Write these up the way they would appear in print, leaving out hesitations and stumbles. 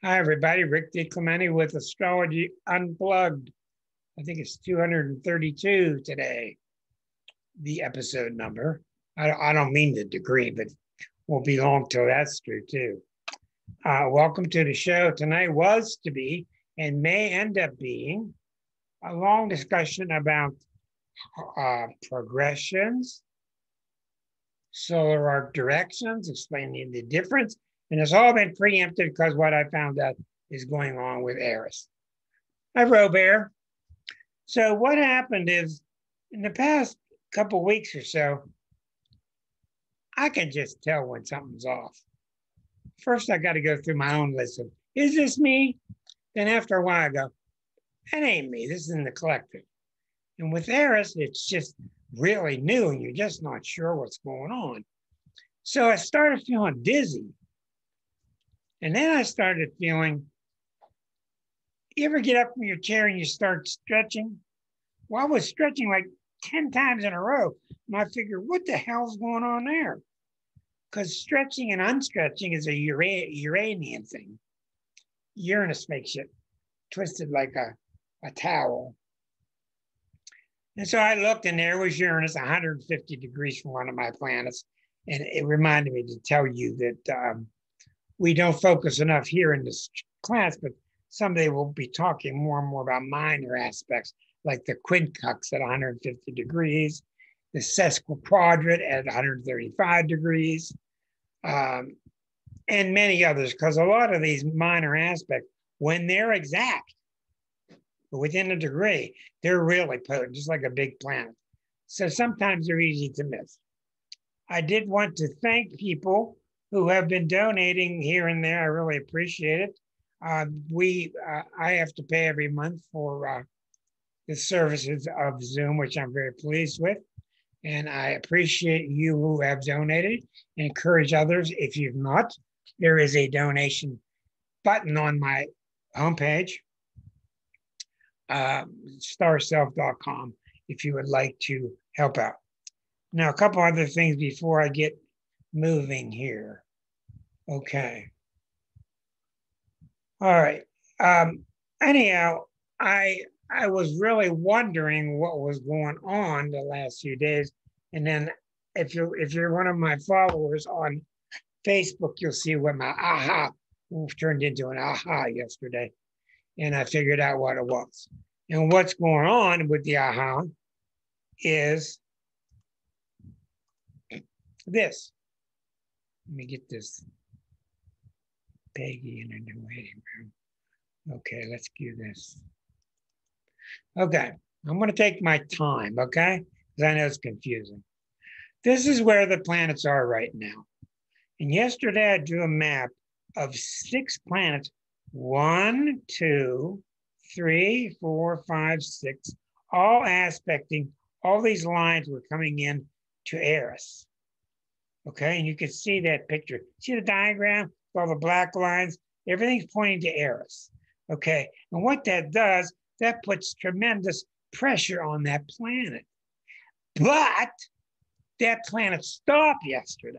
Hi, everybody. Rick DiClemente with Astrology Unplugged. I think it's 232 today, the episode number. I don't mean the degree, but won't be long till that's true, too. Welcome to the show. Tonight was to be and may end up being a long discussion about progressions, solar arc directions, explaining the difference. And it's all been preempted because what I found out is going on with Eris. Hi, Robert. So what happened is in the past couple of weeks or so, I can just tell when something's off. First, I got to go through my own list of, is this me? Then after a while, I go, that ain't me. This is in the collective. And with Eris, it's just really new and you're just not sure what's going on. So I started feeling dizzy. And then I started feeling, you ever get up from your chair and you start stretching? Well, I was stretching like 10 times in a row. And I figured, what the hell's going on there? Because stretching and unstretching is a Uranian thing. Uranus makes you twisted like a towel. And so I looked and there was Uranus 150 degrees from one of my planets. And it reminded me to tell you that we don't focus enough here in this class, but someday we'll be talking more and more about minor aspects like the quincunx at 150 degrees, the sesquiquadrate at 135 degrees, and many others, because a lot of these minor aspects, when they're exact, within a degree, they're really potent, just like a big planet. So sometimes they're easy to miss. I did want to thank people who have been donating here and there. I really appreciate it. I have to pay every month for the services of Zoom, which I'm very pleased with. And I appreciate you who have donated and encourage others. If you've not, there is a donation button on my homepage, starself.com, if you would like to help out. Now, a couple other things before I get moving here. Okay. All right. Anyhow, I was really wondering what was going on the last few days. And then if you're one of my followers on Facebook, you'll see what my aha turned into an aha yesterday. And I figured out what it was. And what's going on with the aha is this. Let me get this Peggy in a new waiting room. Okay, let's do this. Okay, I'm going to take my time, okay? Because I know it's confusing. This is where the planets are right now. And yesterday I drew a map of 6 planets. 1, 2, 3, 4, 5, 6, all aspecting. All these lines were coming in to Eris. Okay, and you can see that picture. See the diagram? All the black lines, everything's pointing to Eris. Okay, and what that does, that puts tremendous pressure on that planet. But that planet stopped yesterday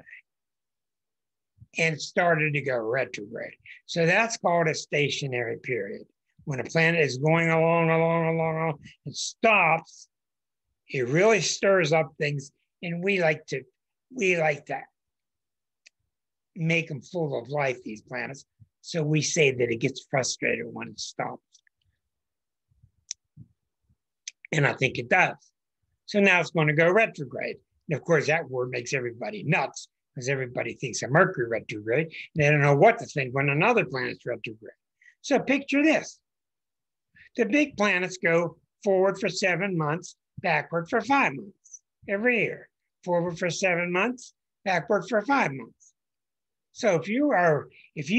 and started to go retrograde. So that's called a stationary period. When a planet is going along, it stops, it really stirs up things, and we like to make them full of life, these planets. So we say that it gets frustrated when it stops. And I think it does. So now it's going to go retrograde. And of course, that word makes everybody nuts because everybody thinks of Mercury retrograde. And they don't know what to think when another planet's retrograde. So picture this. The big planets go forward for 7 months, backward for 5 months every year. Forward for 7 months, backward for 5 months. So if you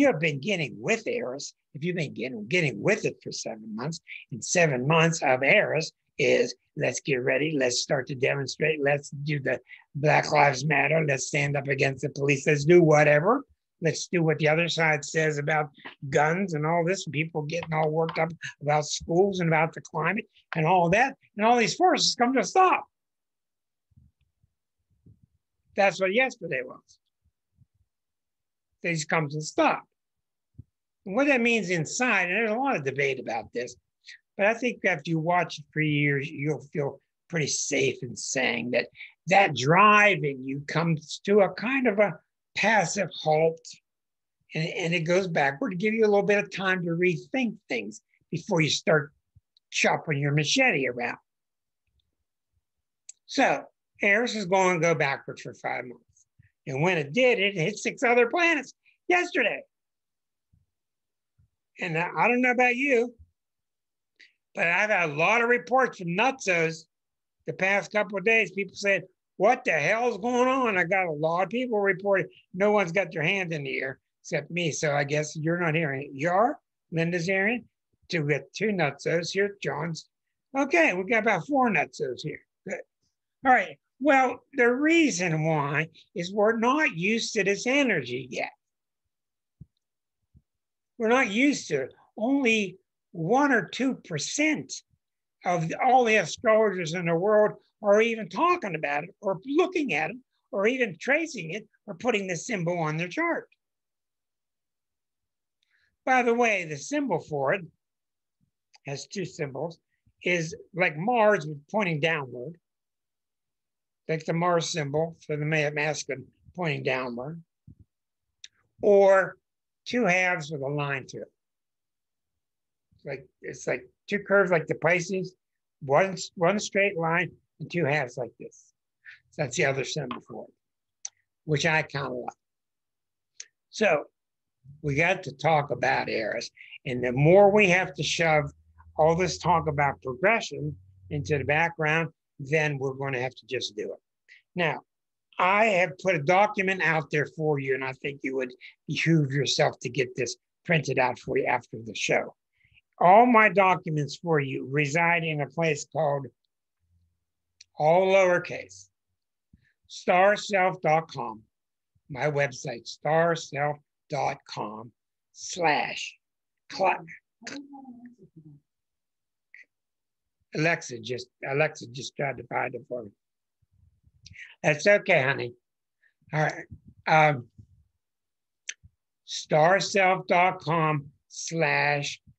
have been getting with Eris, if you've been getting with it for 7 months, and 7 months of Eris is let's get ready, let's start to demonstrate, let's do the Black Lives Matter, let's stand up against the police, let's do whatever, let's do what the other side says about guns and all this, and people getting all worked up about schools and about the climate and all that, and all these forces come to a stop. That's what yesterday was. These come to stop. And what that means inside, and there's a lot of debate about this, but I think after you watch it for years, you'll feel pretty safe in saying that that drive in you comes to a kind of a passive halt, and it goes backward to give you a little bit of time to rethink things before you start chopping your machete around. So Eris is going to go backwards for 5 months. And when it did, it hit 6 other planets yesterday. And I don't know about you, but I've had a lot of reports from nutsos the past couple of days. People said, what the hell is going on? I got a lot of people reporting. No one's got their hand in the air except me. So I guess you're not hearing it. You are? Linda's hearing it? We got 2 nutsos here. John's. Okay, we got about 4 nutsos here. Good. All right. Well, the reason why is we're not used to this energy yet. We're not used to it. Only 1 or 2% of all the astrologers in the world are even talking about it or looking at it or even tracing it or putting the symbol on their chart. By the way, the symbol for it has 2 symbols, is like Mars pointing downward, like the Mars symbol for the masculine pointing downward, or 2 halves with a line through it. It's like 2 curves like the Pisces, one straight line and 2 halves like this. So that's the other symbol for it, which I kind of like. So we got to talk about Eris, and the more we have to shove all this talk about progression into the background, then we're going to have to just do it. Now, I have put a document out there for you, and I think you would behoove yourself to get this printed out for you after the show. All my documents for you reside in a place called, all lowercase, starself.com. My website, starself.com/ Alexa just tried to find it for me. That's okay, honey. All right. starself.com/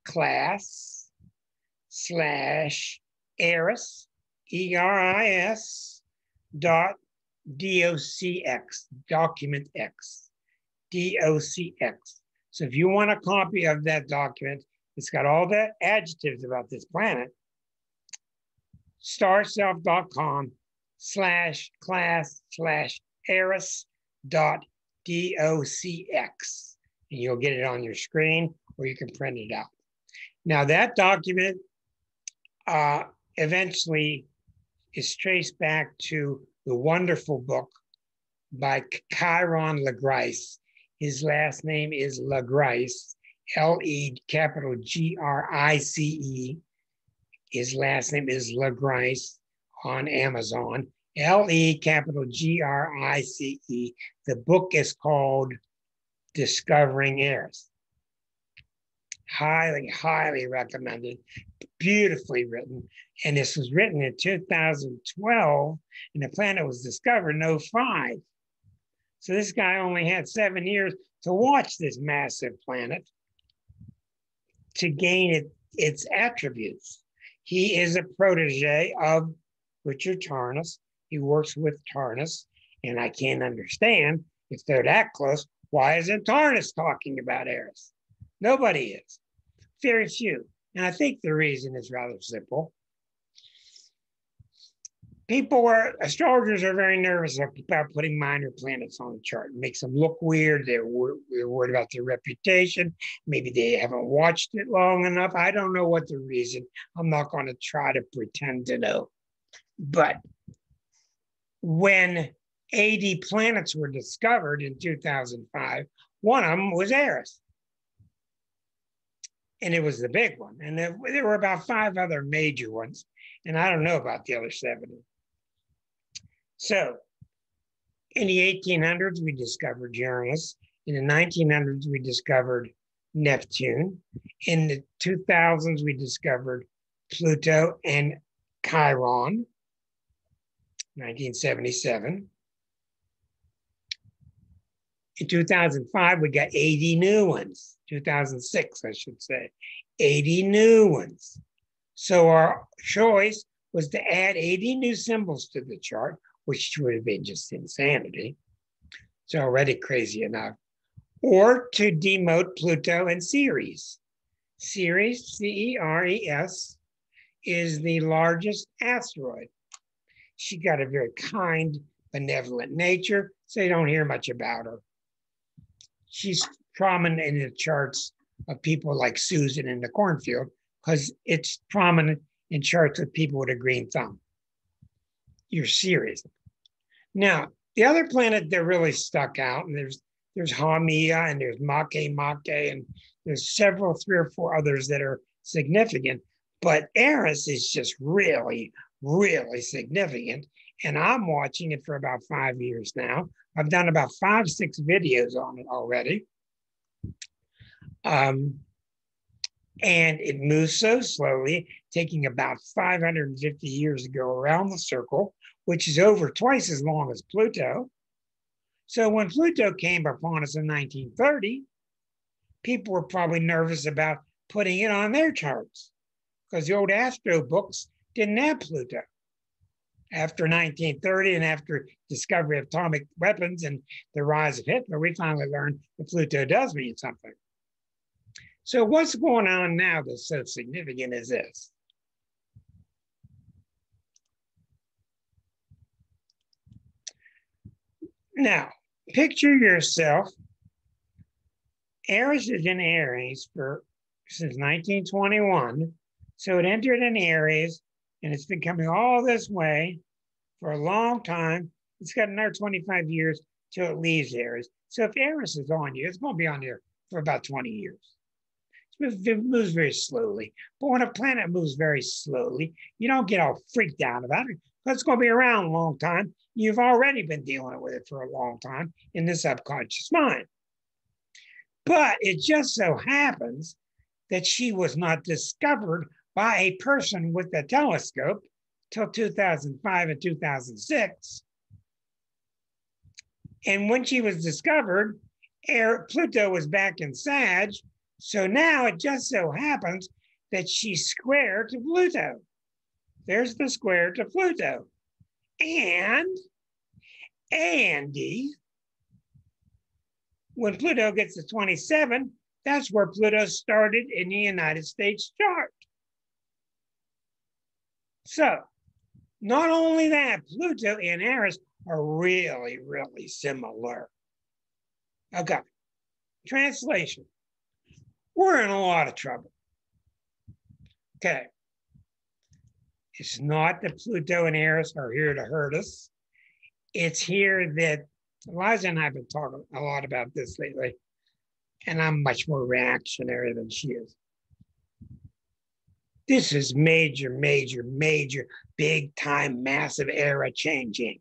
class/ Eris, ERIS .docx, document X, DOCX. So if you want a copy of that document, it's got all the adjectives about this planet, starself.com/ class/ Eris .docx. And you'll get it on your screen or you can print it out. Now that document eventually is traced back to the wonderful book by Chiron LeGrice. His last name is LeGrice, LEGRICE. His last name is LeGrice on Amazon, LEGRICE. The book is called Discovering Eris. Highly, highly recommended. Beautifully written. And this was written in 2012, and the planet was discovered in 2005. So this guy only had 7 years to watch this massive planet to gain its attributes. He is a protege of Richard Tarnas. He works with Tarnas, and I can't understand, if they're that close, why isn't Tarnas talking about Eris? Nobody is. Very few. And I think the reason is rather simple. Astrologers are very nervous about putting minor planets on the chart. It makes them look weird. They're worried about their reputation. Maybe they haven't watched it long enough. I don't know what the reason. I'm not going to try to pretend to know. But when 80 planets were discovered in 2005, one of them was Eris. And it was the big one. And there were about 5 other major ones. And I don't know about the other 70. So in the 1800s, we discovered Uranus. In the 1900s, we discovered Neptune. In the 2000s, we discovered Pluto and Chiron, 1977. In 2005, we got 80 new ones. 2006, I should say, 80 new ones. So our choice was to add 80 new symbols to the chart, which would have been just insanity. It's already crazy enough. Or to demote Pluto and Ceres. Ceres, C-E-R-E-S, is the largest asteroid. She got a very kind, benevolent nature, so you don't hear much about her. She's prominent in the charts of people like Susan in the cornfield because it's prominent in charts of people with a green thumb. You're serious. Now, the other planet that really stuck out, and there's Haumea and there's Make, and there's several, 3 or 4 others that are significant, but Eris is just really, really significant. And I'm watching it for about 5 years now. I've done about 5, 6 videos on it already. And it moves so slowly, taking about 550 years to go around the circle, which is over twice as long as Pluto. So when Pluto came upon us in 1930, people were probably nervous about putting it on their charts because the old astro books didn't have Pluto. After 1930 and after discovery of atomic weapons and the rise of Hitler, we finally learned that Pluto does mean something. So what's going on now that's so significant is this. Now, picture yourself. Eris is in Aries since 1921. So it entered in Aries, and it's been coming all this way for a long time. It's got another 25 years till it leaves Aries. So if Eris is on you, it's going to be on here for about 20 years. It moves very slowly. But when a planet moves very slowly, you don't get all freaked out about it because it's going to be around a long time. You've already been dealing with it for a long time in the subconscious mind. But it just so happens that she was not discovered by a person with a telescope till 2005 and 2006. And when she was discovered, Pluto was back in Sag. So now it just so happens that she's square to Pluto. There's the square to Pluto. And Andy, when Pluto gets to 27, that's where Pluto started in the United States chart. So not only that, Pluto and Eris are really, really similar. Okay, translation. We're in a lot of trouble. Okay. It's not that Pluto and Eris are here to hurt us. It's here that Eliza and I have been talking a lot about this lately, and I'm much more reactionary than she is. This is major, major, major, big time, massive era changing.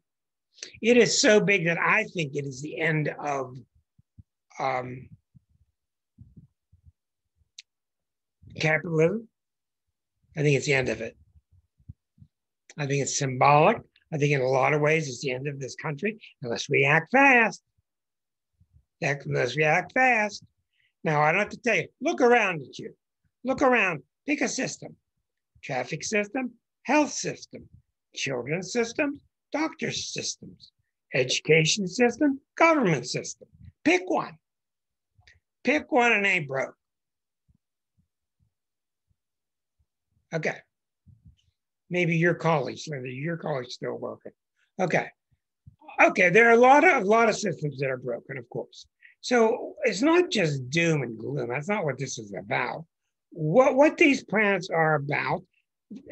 It is so big that I think it is the end of capitalism. I think it's the end of it. I think it's symbolic. I think in a lot of ways it's the end of this country unless we act fast. Unless we act fast. Now, I don't have to tell you, look around at you. Look around, pick a system. Traffic system, health system, children's systems, doctor's systems, education system, government system. Pick one. Pick one and ain't broke. Okay. Maybe your college, Linda, your college still working. Okay. Okay, there are a lot of systems that are broken, of course. So it's not just doom and gloom. That's not what this is about. What these planets are about,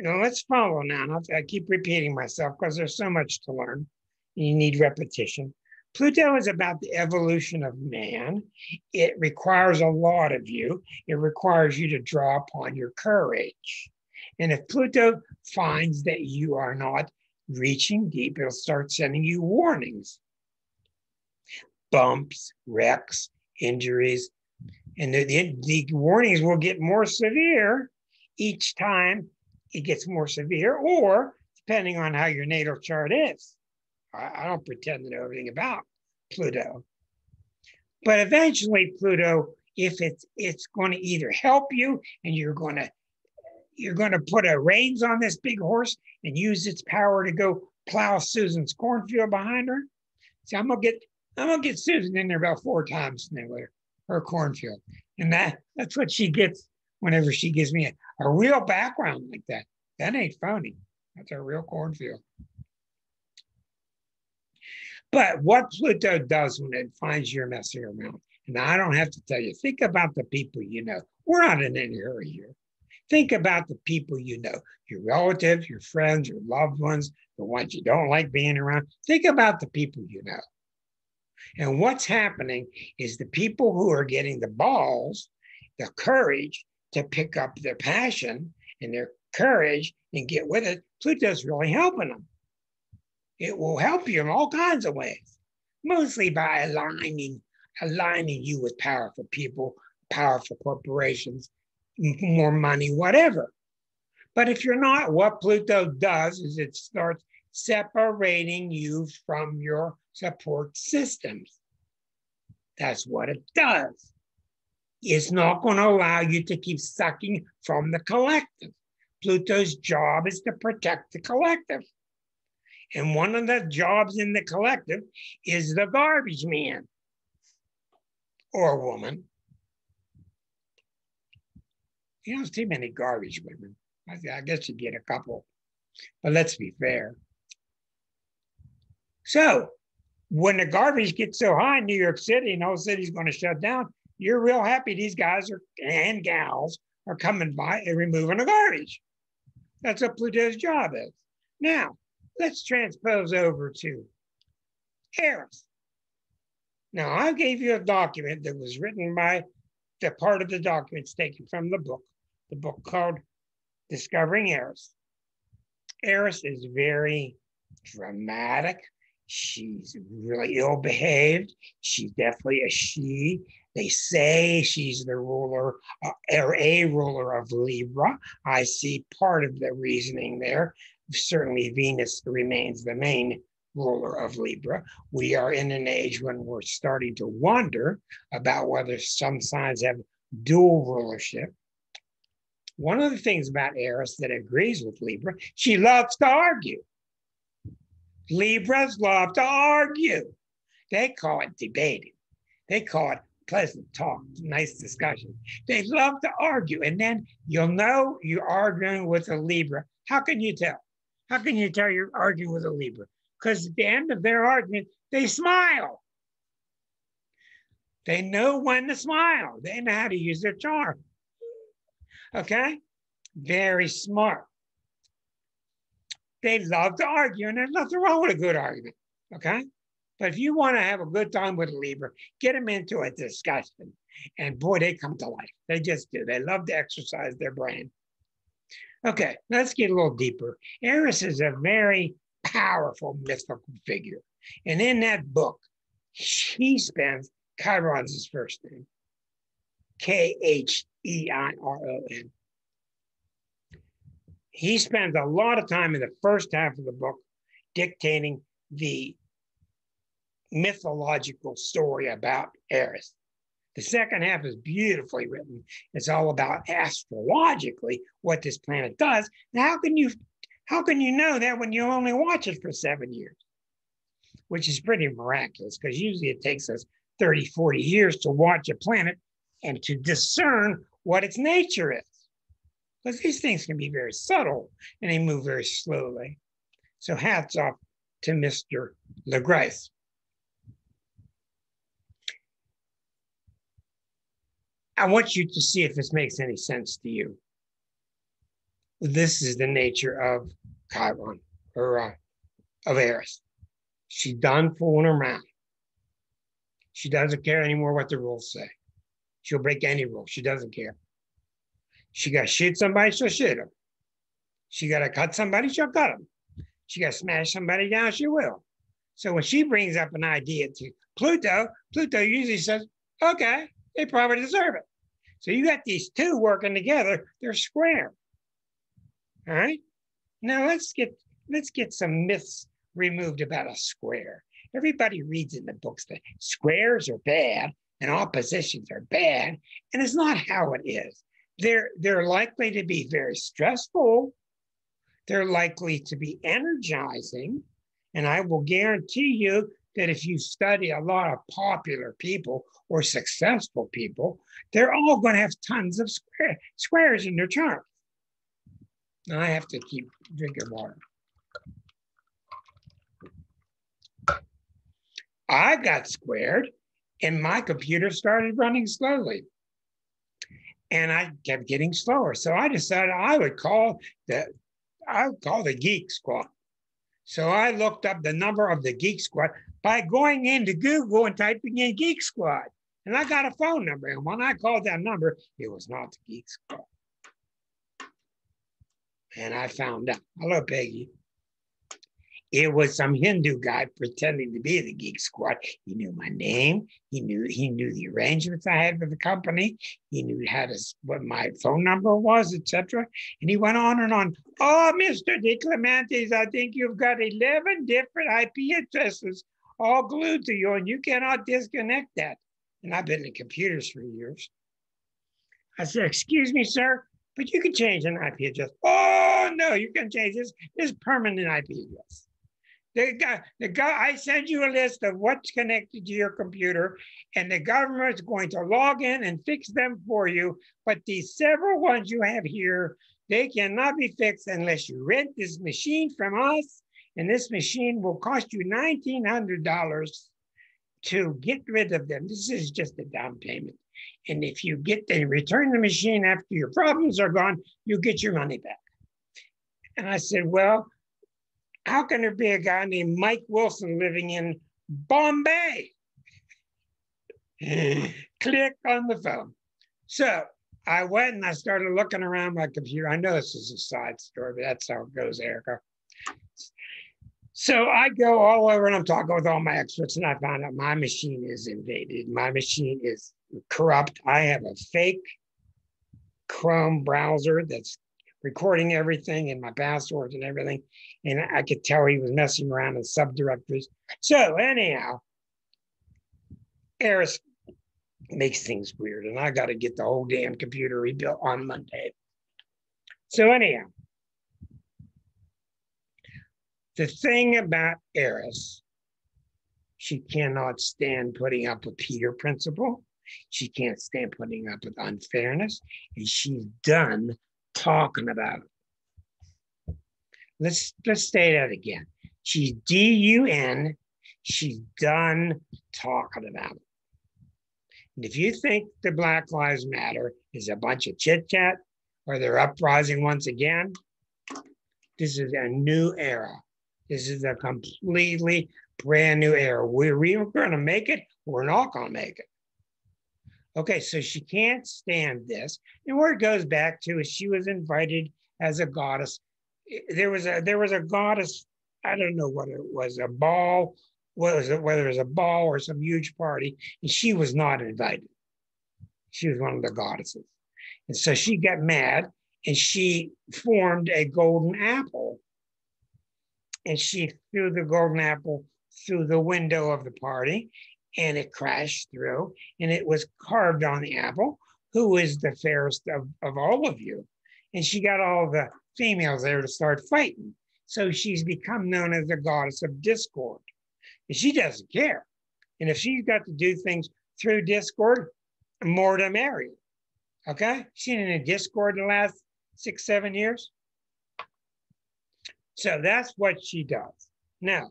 let's follow now. I keep repeating myself because there's so much to learn. You need repetition. Pluto is about the evolution of man. It requires a lot of you. It requires you to draw upon your courage. And if Pluto finds that you are not reaching deep, it'll start sending you warnings. Bumps, wrecks, injuries. And the warnings will get more severe each time it gets more severe, or depending on how your natal chart is. I don't pretend to know everything about Pluto. But eventually, Pluto, if it's going to either help you and you're going to put a reins on this big horse and use its power to go plow Susan's cornfield behind her. See, I'm gonna get Susan in there about 4 times now with her cornfield. And that's what she gets whenever she gives me a real background like that. That ain't phony. That's a real cornfield. But what Pluto does when it finds you're messing around, and I don't have to tell you, think about the people you know. We're not in any hurry here. Think about the people you know, your relatives, your friends, your loved ones, the ones you don't like being around. Think about the people you know. And what's happening is the people who are getting the balls, the courage to pick up their passion and their courage and get with it, Pluto's really helping them. It will help you in all kinds of ways, mostly by aligning you with powerful people, powerful corporations, more money, whatever. But if you're not, what Pluto does is it starts separating you from your support systems. That's what it does. It's not going to allow you to keep sucking from the collective. Pluto's job is to protect the collective. And one of the jobs in the collective is the garbage man or woman. You don't see many garbage women. I guess you get a couple, but let's be fair. So when the garbage gets so high in New York City and the whole city's going to shut down, you're real happy these guys and gals are coming by and removing the garbage. That's what Pluto's job is. Now, let's transpose over to Eris. Now, I gave you a document that was written by the part of the documents taken from the book called Discovering Eris. Eris is very dramatic. She's really ill-behaved. She's definitely a she. They say she's the ruler or a ruler of Libra. I see part of the reasoning there. Certainly Venus remains the main ruler of Libra. We are in an age when we're starting to wonder about whether some signs have dual rulership. One of the things about Eris that agrees with Libra, she loves to argue. Libras love to argue. They call it debating. They call it pleasant talk, nice discussion. They love to argue. And then you'll know you're arguing with a Libra. How can you tell? How can you tell you're arguing with a Libra? Because at the end of their argument, they smile. They know when to smile. They know how to use their charm. Okay? Very smart. They love to argue, and there's nothing wrong with a good argument. Okay? But if you want to have a good time with a Libra, get them into a discussion. And boy, they come to life. They just do. They love to exercise their brain. Okay, let's get a little deeper. Eris is a very powerful mythical figure. And in that book, he spends, Chiron's his first name, Kheiron. He spends a lot of time in the first half of the book dictating the mythological story about Eris. The second half is beautifully written. It's all about astrologically what this planet does. Now, how can you know that when you only watch it for 7 years? Which is pretty miraculous, because usually it takes us 30, 40 years to watch a planet and to discern what its nature is. Because these things can be very subtle and they move very slowly. So hats off to Mr. LeGrace. I want you to see if this makes any sense to you. This is the nature of Chiron, or of Eris. She's done fooling around. She doesn't care anymore what the rules say. She'll break any rule. She doesn't care. She got to shoot somebody, she'll shoot them. She got to cut somebody, she'll cut them. She got to smash somebody down, she will. So when she brings up an idea to Pluto, Pluto usually says, okay, they probably deserve it. So you got these two working together, they're square. All right? Now let's get some myths removed about a square. Everybody reads in the books that squares are bad and oppositions are bad, and it's not how it is. They're likely to be very stressful. They're likely to be energizing. And I will guarantee you that if you study a lot of popular people or successful people, they're all going to have tons of squares in their chart. Now I have to keep drinking water. I got squared and my computer started running slowly. And I kept getting slower. So I decided I would call the Geek Squad. So I looked up the number of the Geek Squad by going into Google and typing in Geek Squad. And I got a phone number. And when I called that number, it was not the Geek Squad. And I found out. Hello, Peggy. It was some Hindu guy pretending to be the Geek Squad. He knew my name. He knew the arrangements I had with the company. He knew what my phone number was, etc. And he went on and on. Oh, Mr. DiClemente, I think you've got 11 different IP addresses all glued to you, and you cannot disconnect that. And I've been in computers for years. I said, excuse me, sir, but you can change an IP address. Oh, no, you can change this. This is permanent IP address. The guy, I send you a list of what's connected to your computer, and the government's going to log in and fix them for you. But these several ones you have here, they cannot be fixed unless you rent this machine from us. And this machine will cost you $1,900 to get rid of them. This is just a down payment. And if you return the machine after your problems are gone, you get your money back. And I said, well, how can there be a guy named Mike Wilson living in Bombay? Click on the phone. So I went and I started looking around my computer. I know this is a side story, but that's how it goes, Erica. So I go all over and I'm talking with all my experts, and I found out my machine is invaded. My machine is corrupt. I have a fake Chrome browser that's recording everything and my passwords and everything. And I could tell he was messing around in subdirectories. So anyhow, Eris makes things weird, and I got to get the whole damn computer rebuilt on Monday. So anyhow, the thing about Eris, she cannot stand putting up with Peter principle. She can't stand putting up with unfairness, and she's done talking about it. Let's say that again. She's D-U-N. She's done talking about it. And if you think the Black Lives Matter is a bunch of chit-chat or they're uprising once again, this is a new era. This is a completely brand new era. We're going to make it. We're not going to make it. Okay, so she can't stand this. And where it goes back to is she was invited as a goddess. There was a goddess, I don't know what it was, a ball, whether it was a ball or some huge party, and she was not invited. She was one of the goddesses. And so she got mad and she formed a golden apple. And she threw the golden apple through the window of the party, and it crashed through, and it was carved on the apple, who is the fairest of all of you. And she got all the females there to start fighting. So she's become known as the goddess of discord. And she doesn't care. And if she's got to do things through discord, more to marry. Okay? She's been in discord the last 6-7 years. So that's what she does. Now,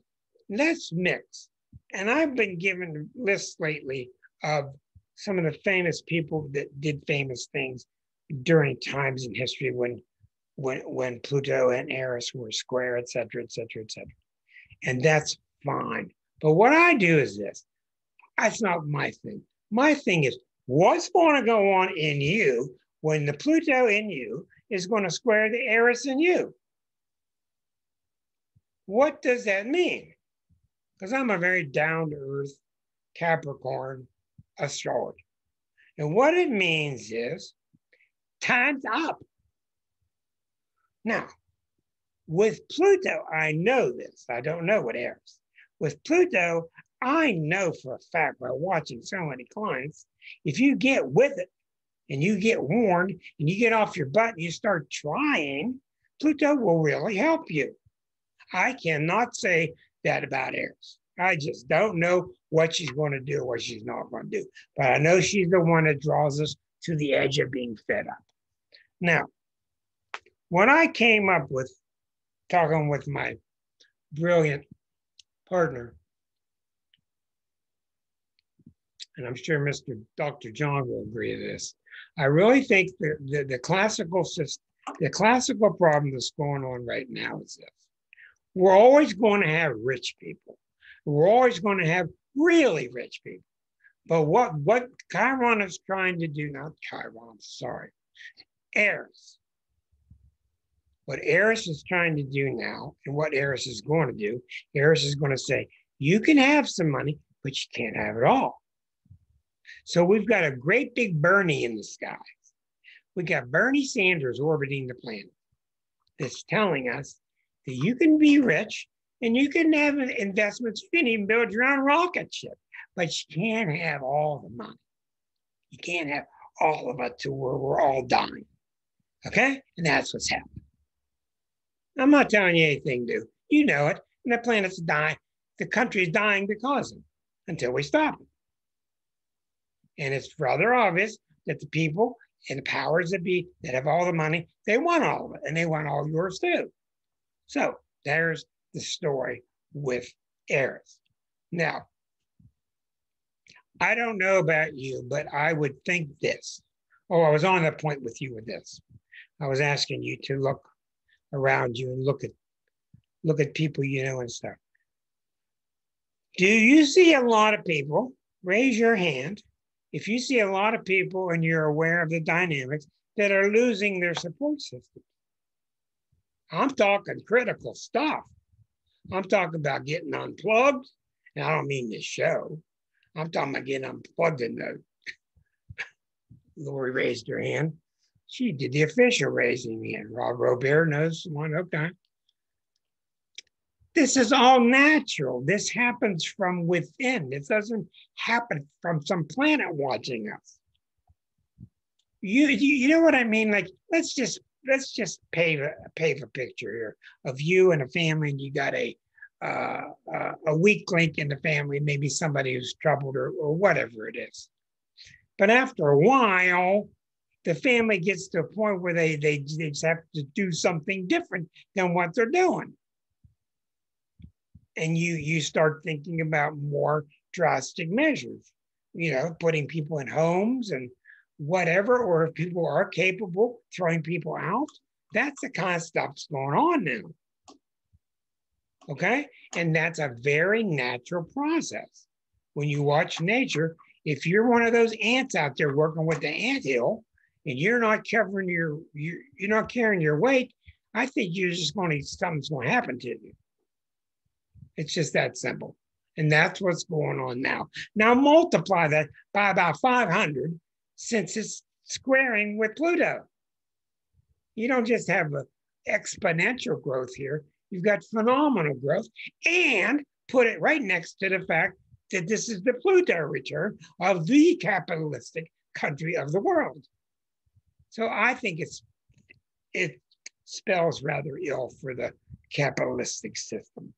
let's mix. And I've been given lists lately of some of the famous people that did famous things during times in history when Pluto and Eris were square, et cetera, et cetera, et cetera. And that's fine. But what I do is this. That's not my thing. My thing is what's going to go on in you when the Pluto in you is going to square the Eris in you. What does that mean? Because I'm a very down-to-earth Capricorn astrologer. And what it means is time's up. Now, with Pluto, I know this. I don't know what Eris. With Pluto, I know for a fact by watching so many clients, if you get with it and you get warned and you get off your butt and you start trying, Pluto will really help you. I cannot say that about Eris. I just don't know what she's going to do or what she's not going to do. But I know she's the one that draws us to the edge of being fed up. Now, when I came up with talking with my brilliant partner, and I'm sure Dr. John will agree to this, I really think that the classical system, the classical problem that's going on right now is this. We're always going to have rich people. We're always going to have really rich people. But what Chiron is trying to do, not Chiron, sorry, Eris. What Eris is trying to do now, and what Eris is going to do, Eris is going to say, you can have some money, but you can't have it all. So we've got a great big Bernie in the skies. We got Bernie Sanders orbiting the planet that's telling us that you can be rich and you can have investments, you can even build your own rocket ship, but you can't have all the money. You can't have all of it to where we're all dying. Okay? And that's what's happening. I'm not telling you anything new. You know it. And the planet's dying. The country is dying because of it until we stop it. And it's rather obvious that the people and the powers that be that have all the money, they want all of it, and they want all yours too. So there's the story with Eris. Now, I don't know about you, but I would think this. Oh, I was on that point with you with this. I was asking you to look around you and look at people you know and stuff. Do you see a lot of people? Raise your hand if you see a lot of people and you're aware of the dynamics that are losing their support system. I'm talking critical stuff. I'm talking about getting unplugged. And I don't mean this show. I'm talking about getting unplugged in the. Lori raised her hand. She did the official raising the hand. Rob Robert knows one. Okay. This is all natural. This happens from within. This doesn't happen from some planet watching us. You know what I mean? Like, let's just pave a picture here of you and a family, and you got a weak link in the family, maybe somebody who's troubled or whatever it is. But after a while, the family gets to a point where they just have to do something different than what they're doing. And you start thinking about more drastic measures, putting people in homes and whatever, or if people are capable, throwing people out. That's the kind of stuff that's going on now. Okay? And that's a very natural process. When you watch nature, if you're one of those ants out there working with the anthill and you're not covering you're not carrying your weight, I think something's going to happen to you. It's just that simple. And that's what's going on now. Now multiply that by about 500 since it's squaring with Pluto. You don't just have an exponential growth here. You've got phenomenal growth, and put it right next to the fact that this is the Pluto return of the capitalistic country of the world. So I think it spells rather ill for the capitalistic system.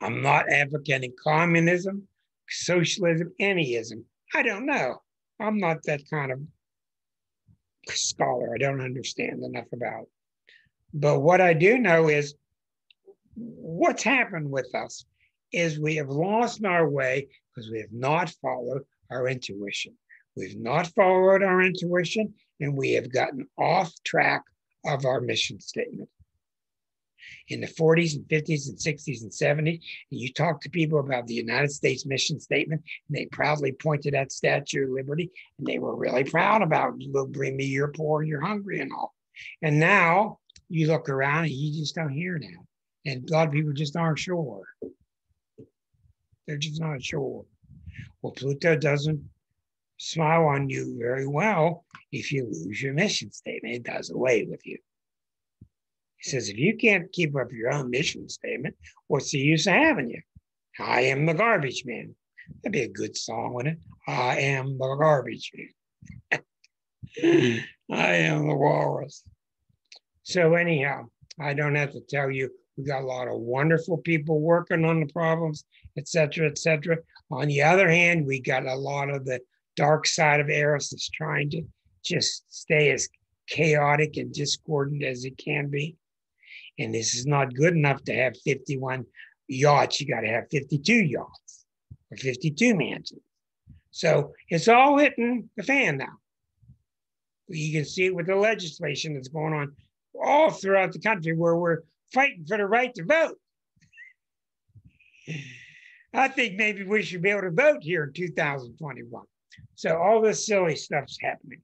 I'm not advocating communism, socialism, anyism. I don't know. I'm not that kind of scholar. I don't understand enough about it. But what I do know is what's happened with us is we have lost our way because we have not followed our intuition. We've not followed our intuition, and we have gotten off track of our mission statement. In the 40s and 50s and 60s and 70s, and you talk to people about the United States mission statement, and they proudly pointed at Statue of Liberty, and they were really proud about, bring me your poor and you're hungry and all. And now you look around and you just don't hear that. And a lot of people just aren't sure. They're just not sure. Well, Pluto doesn't smile on you very well if you lose your mission statement. It does away with you. He says, if you can't keep up your own mission statement, what's the use of having you? I am the garbage man. That'd be a good song, wouldn't it? I am the garbage man. I am the walrus. So anyhow, I don't have to tell you, we got a lot of wonderful people working on the problems, et cetera, et cetera. On the other hand, we got a lot of the dark side of Eris that's trying to just stay as chaotic and discordant as it can be. And this is not good enough to have 51 yachts. You got to have 52 yachts or 52 mansions. So it's all hitting the fan now. You can see it with the legislation that's going on all throughout the country where we're fighting for the right to vote. I think maybe we should be able to vote here in 2021. So all this silly stuff's happening.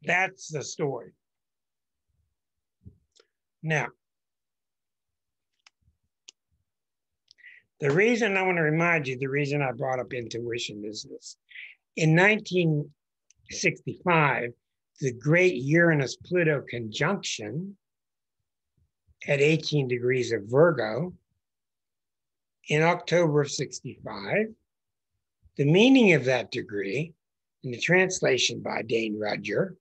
That's the story. Now, the reason I want to remind you, the reason I brought up intuition is this. In 1965, the great Uranus-Pluto conjunction at 18 degrees of Virgo, in October of 65, the meaning of that degree, in the translation by Dane Rudger,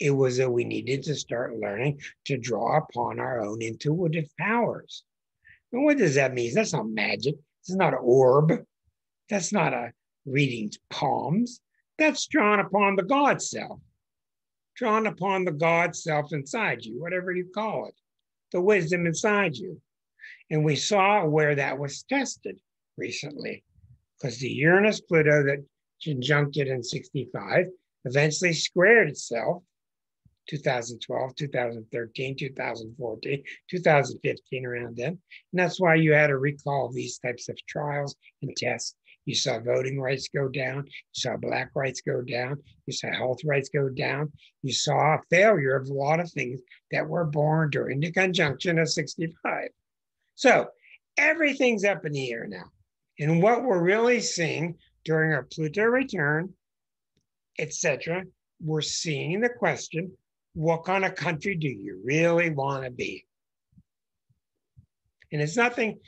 it was that we needed to start learning to draw upon our own intuitive powers. And what does that mean? That's not magic. It's not an orb. That's not a reading palms. That's drawn upon the God self, drawn upon the God self inside you, whatever you call it, the wisdom inside you. And we saw where that was tested recently, because the Uranus-Pluto that conjuncted in 65 eventually squared itself 2012, 2013, 2014, 2015, around then. And that's why you had to recall these types of trials and tests. You saw voting rights go down. You saw Black rights go down. You saw health rights go down. You saw a failure of a lot of things that were born during the conjunction of 65. So everything's up in the air now. And what we're really seeing during our Pluto return, etc., we're seeing the question, what kind of country do you really want to be? And it's nothing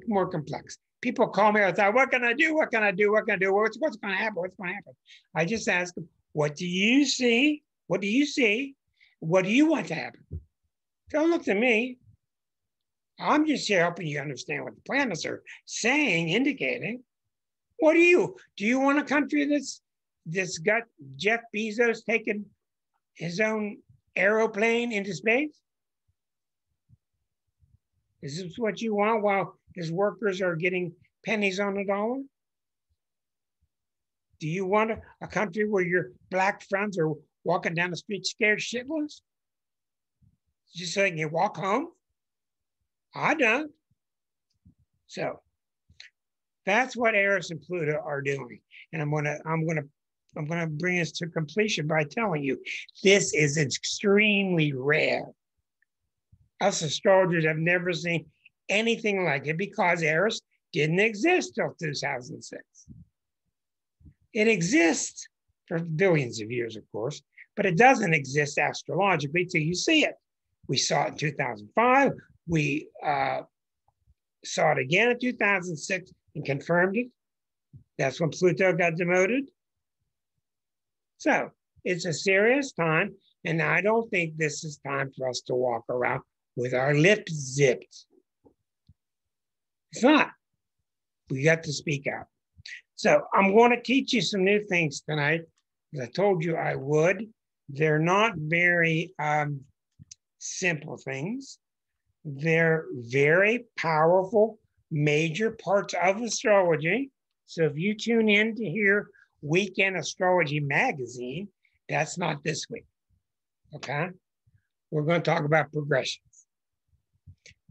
more complex. People call me, I thought, what can I do? What can I do? What can I do? What's going to happen? What's going to happen? I just ask them, what do you see? What do you see? What do you want to happen? Don't look to me. I'm just here helping you understand what the planets are saying, indicating. What do you want a country that's got Jeff Bezos taking his own aeroplane into space? Is this what you want while his workers are getting pennies on the dollar? Do you want a country where your Black friends are walking down the street scared shitless? Just so they can walk home? I don't. So that's what Eris and Pluto are doing. And I'm gonna bring this to completion by telling you this is extremely rare. Us astrologers have never seen anything like it because Eris didn't exist till 2006. It exists for billions of years, of course, but it doesn't exist astrologically till you see it. We saw it in 2005. We saw it again in 2006 and confirmed it. That's when Pluto got demoted. So it's a serious time, and I don't think this is time for us to walk around with our lips zipped. It's not. We got to speak out. So I'm going to teach you some new things tonight, as I told you I would. They're not very simple things. They're very powerful, major parts of astrology. So if you tune in to hear Weekend Astrology Magazine, that's not this week, okay? We're going to talk about progressions.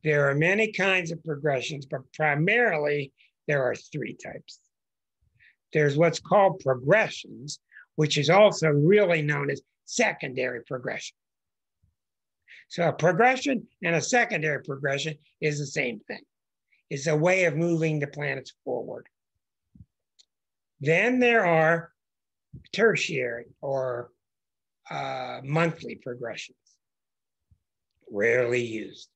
There are many kinds of progressions, but primarily there are three types. There's what's called progressions, which is also really known as secondary progression. So a progression and a secondary progression is the same thing. It's a way of moving the planets forward. Then there are tertiary or monthly progressions, rarely used.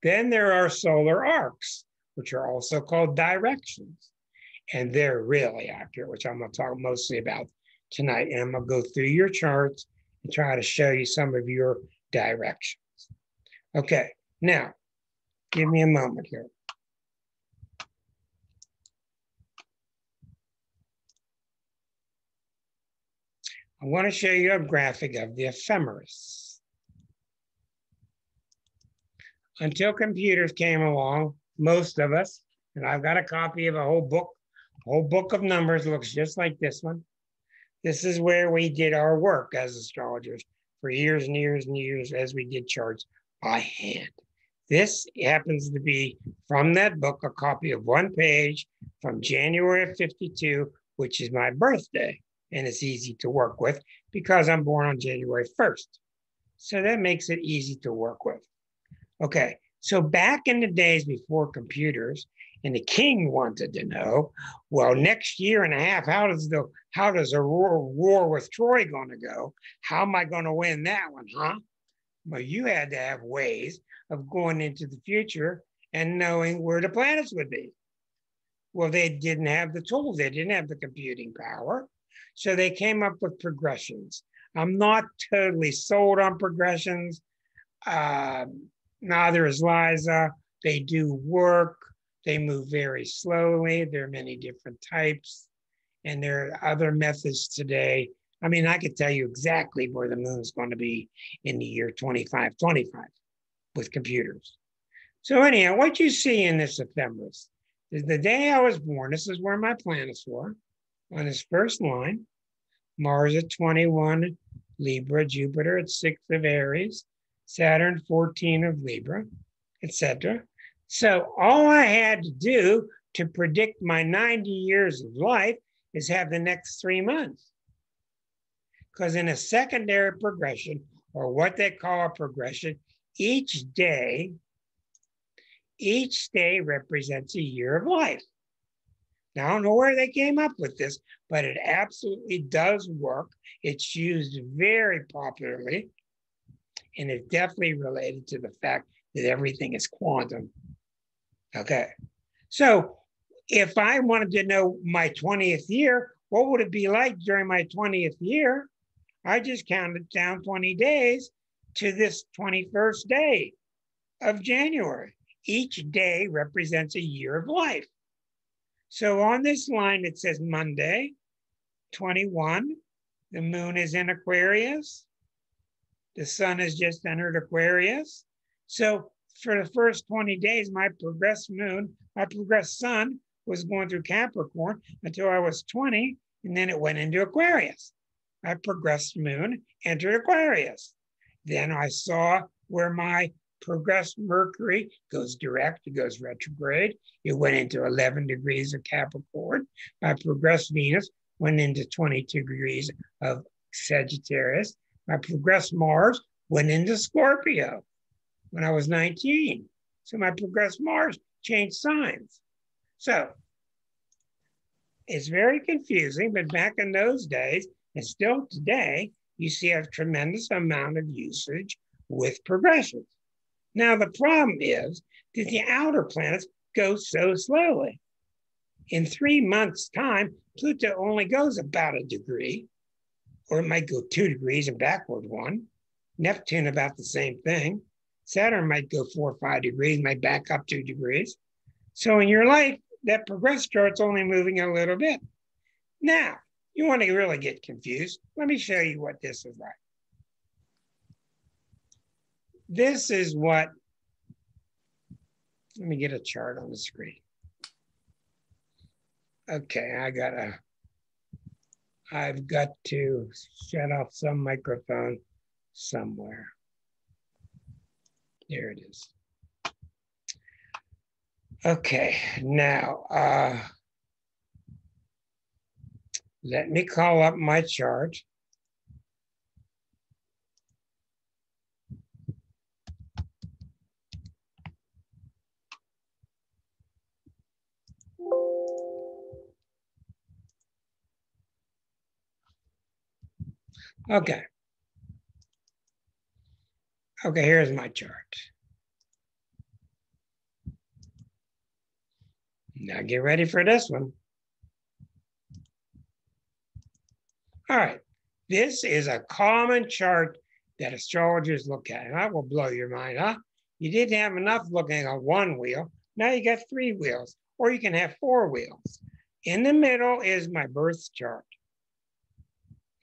Then there are solar arcs, which are also called directions. And they're really accurate, which I'm going to talk mostly about tonight. And I'm going to go through your charts and try to show you some of your directions. Okay, now, give me a moment here. I want to show you a graphic of the ephemeris. Until computers came along, most of us, and I've got a copy of a whole book of numbers, looks just like this one. This is where we did our work as astrologers for years and years and years as we did charts by hand. This happens to be from that book, a copy of one page from January of 52, which is my birthday. And it's easy to work with because I'm born on January 1st. So that makes it easy to work with. Okay, so back in the days before computers, and the king wanted to know, well, next year and a half, how does a war with Troy going to go? How am I going to win that one, huh? Well, you had to have ways of going into the future and knowing where the planets would be. Well, they didn't have the tools. They didn't have the computing power. So they came up with progressions. I'm not totally sold on progressions. Neither is Liza. They do work. They move very slowly. There are many different types. And there are other methods today. I mean, I could tell you exactly where the moon's going to be in the year 2525 with computers. So anyhow, what you see in this ephemeris is the day I was born. This is where my planets were. On this first line, Mars at 21 Libra, Jupiter at 6 of Aries, Saturn 14 of Libra, etc. So all I had to do to predict my 90 years of life is have the next 3 months. Because in a secondary progression, or what they call a progression, each day represents a year of life. Now, I don't know where they came up with this, but it absolutely does work. It's used very popularly, and it's definitely related to the fact that everything is quantum. Okay, so if I wanted to know my 20th year, what would it be like during my 20th year? I just counted down 20 days to this 21st day of January. Each day represents a year of life. So on this line, it says Monday, 21. The moon is in Aquarius. The sun has just entered Aquarius. So for the first 20 days, my progressed sun was going through Capricorn until I was 20, and then it went into Aquarius. My progressed moon entered Aquarius. Then I saw where my progressed Mercury goes direct, it goes retrograde. It went into 11 degrees of Capricorn. My progressed Venus went into 22 degrees of Sagittarius. My progressed Mars went into Scorpio when I was 19. So my progressed Mars changed signs. So it's very confusing, but back in those days, and still today, you see a tremendous amount of usage with progressions. Now, the problem is that the outer planets go so slowly. In 3 months' time, Pluto only goes about a degree, or it might go 2 degrees and backward 1. Neptune, about the same thing. Saturn might go 4 or 5 degrees, might back up 2 degrees. So in your life, that progress chart's only moving a little bit. Now, you want to really get confused? Let me show you what this is like. This is what, let me get a chart on the screen. Okay, I've got to shut off some microphone somewhere. There it is. Okay, now, let me call up my chart. Okay. Okay, here's my chart. Now get ready for this one. All right, this is a common chart that astrologers look at, and that will blow your mind, huh? You didn't have enough looking at one wheel. Now you got 3 wheels, or you can have 4 wheels. In the middle is my birth chart.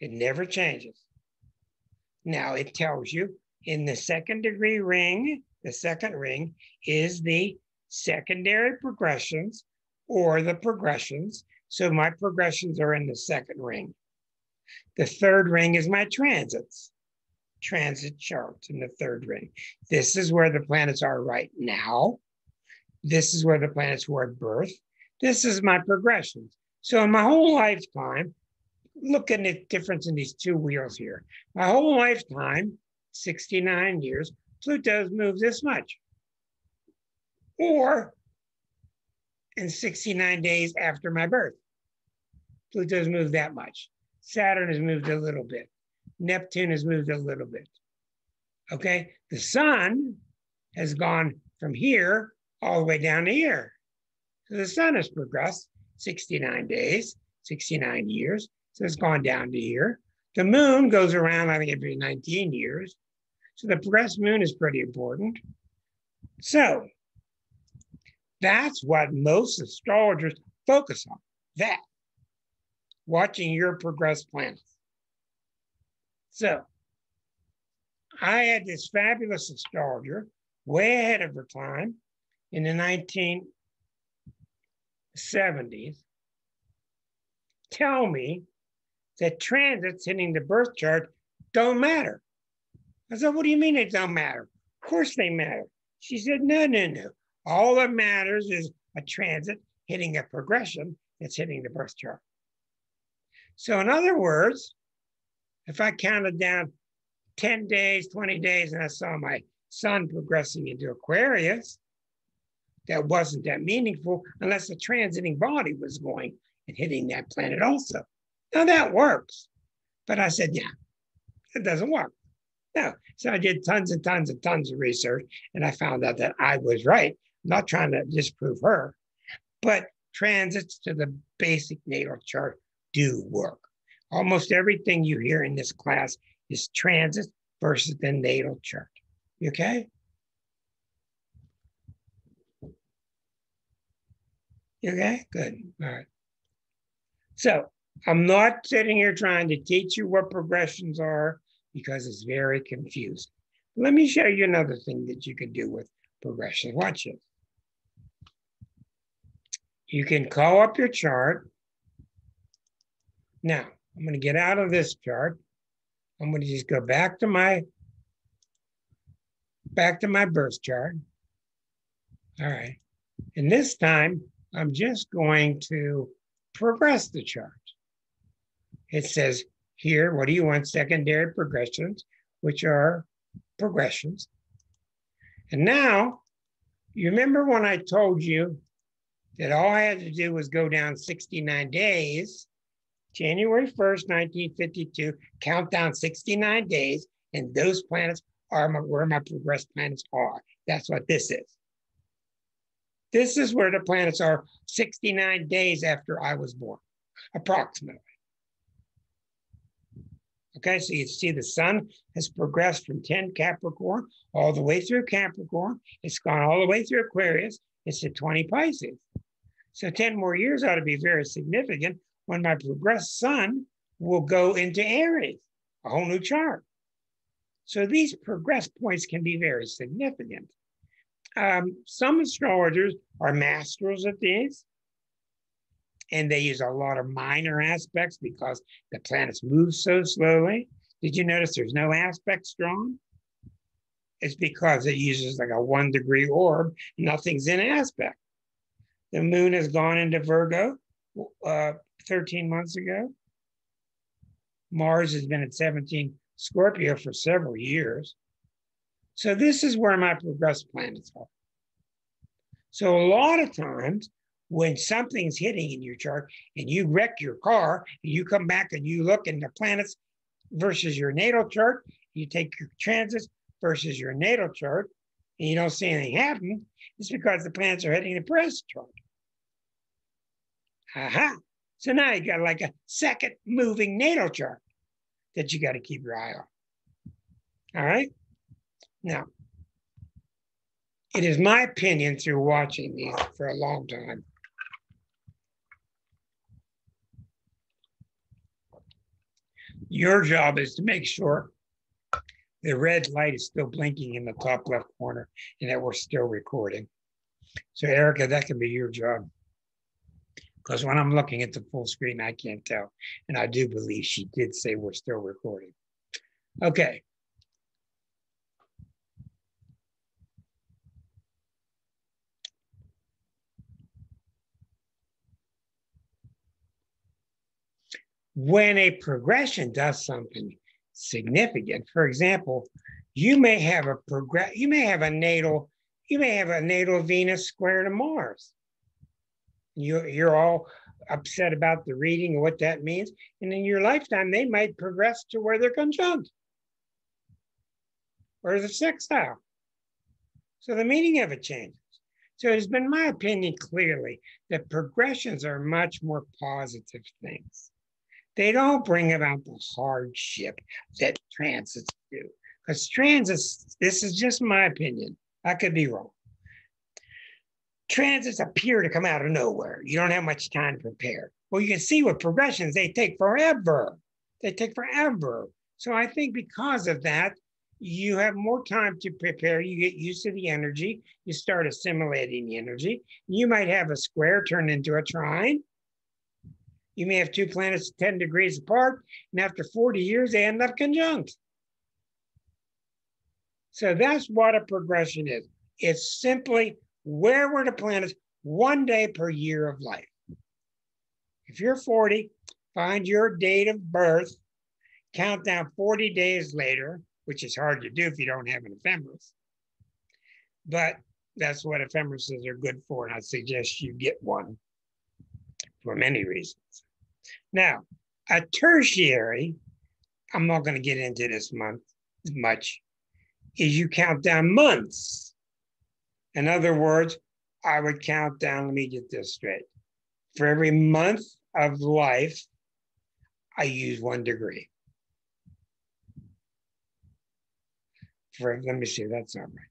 It never changes. Now it tells you in the second degree ring, the second ring is the secondary progressions or the progressions. So my progressions are in the second ring. The third ring is my transits, transit charts in the third ring. This is where the planets are right now. This is where the planets were at birth. This is my progressions. So in my whole lifetime, look at the difference in these 2 wheels here. My whole lifetime, 69 years, Pluto's moved this much. Or in 69 days after my birth, Pluto's moved that much. Saturn has moved a little bit. Neptune has moved a little bit. Okay, the sun has gone from here all the way down to here. So the sun has progressed 69 days, 69 years. So it's gone down to here. The moon goes around, I think, every 19 years. So the progressed moon is pretty important. So that's what most astrologers focus on, that, watching your progressed planets. So I had this fabulous astrologer way ahead of her time in the 1970s tell me that transits hitting the birth chart don't matter. I said, what do you mean they don't matter? Of course they matter. She said, no. All that matters is a transit hitting a progression that's hitting the birth chart. So in other words, if I counted down 10 days, 20 days, and I saw my sun progressing into Aquarius, that wasn't that meaningful unless the transiting body was going and hitting that planet also. Now that works. But I said, yeah, it doesn't work. No. So I did tons and tons and tons of research, and I found out that I was right. I'm not trying to disprove her, but transits to the basic natal chart do work. Almost everything you hear in this class is transit versus the natal chart. You okay? You okay? Good. All right. So I'm not sitting here trying to teach you what progressions are because it's very confusing. Let me show you another thing that you can do with progression. Watch it. You can call up your chart. Now, I'm going to get out of this chart. I'm going to just go back to my birth chart. All right. And this time, I'm just going to progress the chart. It says here, what do you want? Secondary progressions, which are progressions. And now, you remember when I told you that all I had to do was go down 69 days, January 1st, 1952, count down 69 days, and those planets are where my progressed planets are. That's what this is. This is where the planets are 69 days after I was born, approximately. Okay, so you see the sun has progressed from 10 Capricorn all the way through Capricorn. It's gone all the way through Aquarius. It's at 20 Pisces. So 10 more years ought to be very significant when my progressed sun will go into Eris, a whole new chart. So these progressed points can be very significant. Some astrologers are masters at these, and they use a lot of minor aspects because the planets move so slowly. Did you notice there's no aspects drawn? It's because it uses like a 1 degree orb. Nothing's in aspect. The moon has gone into Virgo 13 months ago. Mars has been at 17 Scorpio for several years. So this is where my progressed planets are. So a lot of times when something's hitting in your chart and you wreck your car and you come back and you look in the planets versus your natal chart, you take your transits versus your natal chart and you don't see anything happen, it's because the planets are hitting the progressed chart. Aha. So now you got like a second moving natal chart that you got to keep your eye on. All right. Now, it is my opinion through watching these for a long time. Your job is to make sure the red light is still blinking in the top left corner and that we're still recording. So Erica, that can be your job. Because when I'm looking at the full screen, I can't tell. And I do believe she did say we're still recording. Okay. When a progression does something significant, for example, you may have a natal Venus square to Mars. You're all upset about the reading and what that means. And in your lifetime, they might progress to where they're conjunct or the sextile. So the meaning of it changes. So it has been my opinion clearly that progressions are much more positive things. They don't bring about the hardship that transits do. Because transits, this is just my opinion. I could be wrong. Transits appear to come out of nowhere. You don't have much time to prepare. Well, you can see with progressions, they take forever. They take forever. So I think because of that, you have more time to prepare. You get used to the energy. You start assimilating the energy. You might have a square turn into a trine. You may have two planets 10 degrees apart, and after 40 years, they end up conjunct. So that's what a progression is. It's simply where were the planets one day per year of life. If you're 40, find your date of birth, count down 40 days later, which is hard to do if you don't have an ephemeris. But that's what ephemerises are good for, and I suggest you get one for many reasons. Now, a tertiary, I'm not going to get into this much, is you count down months. In other words, I would count down, let me get this straight. For every month of life, I use 1 degree. Let me see, that's not right.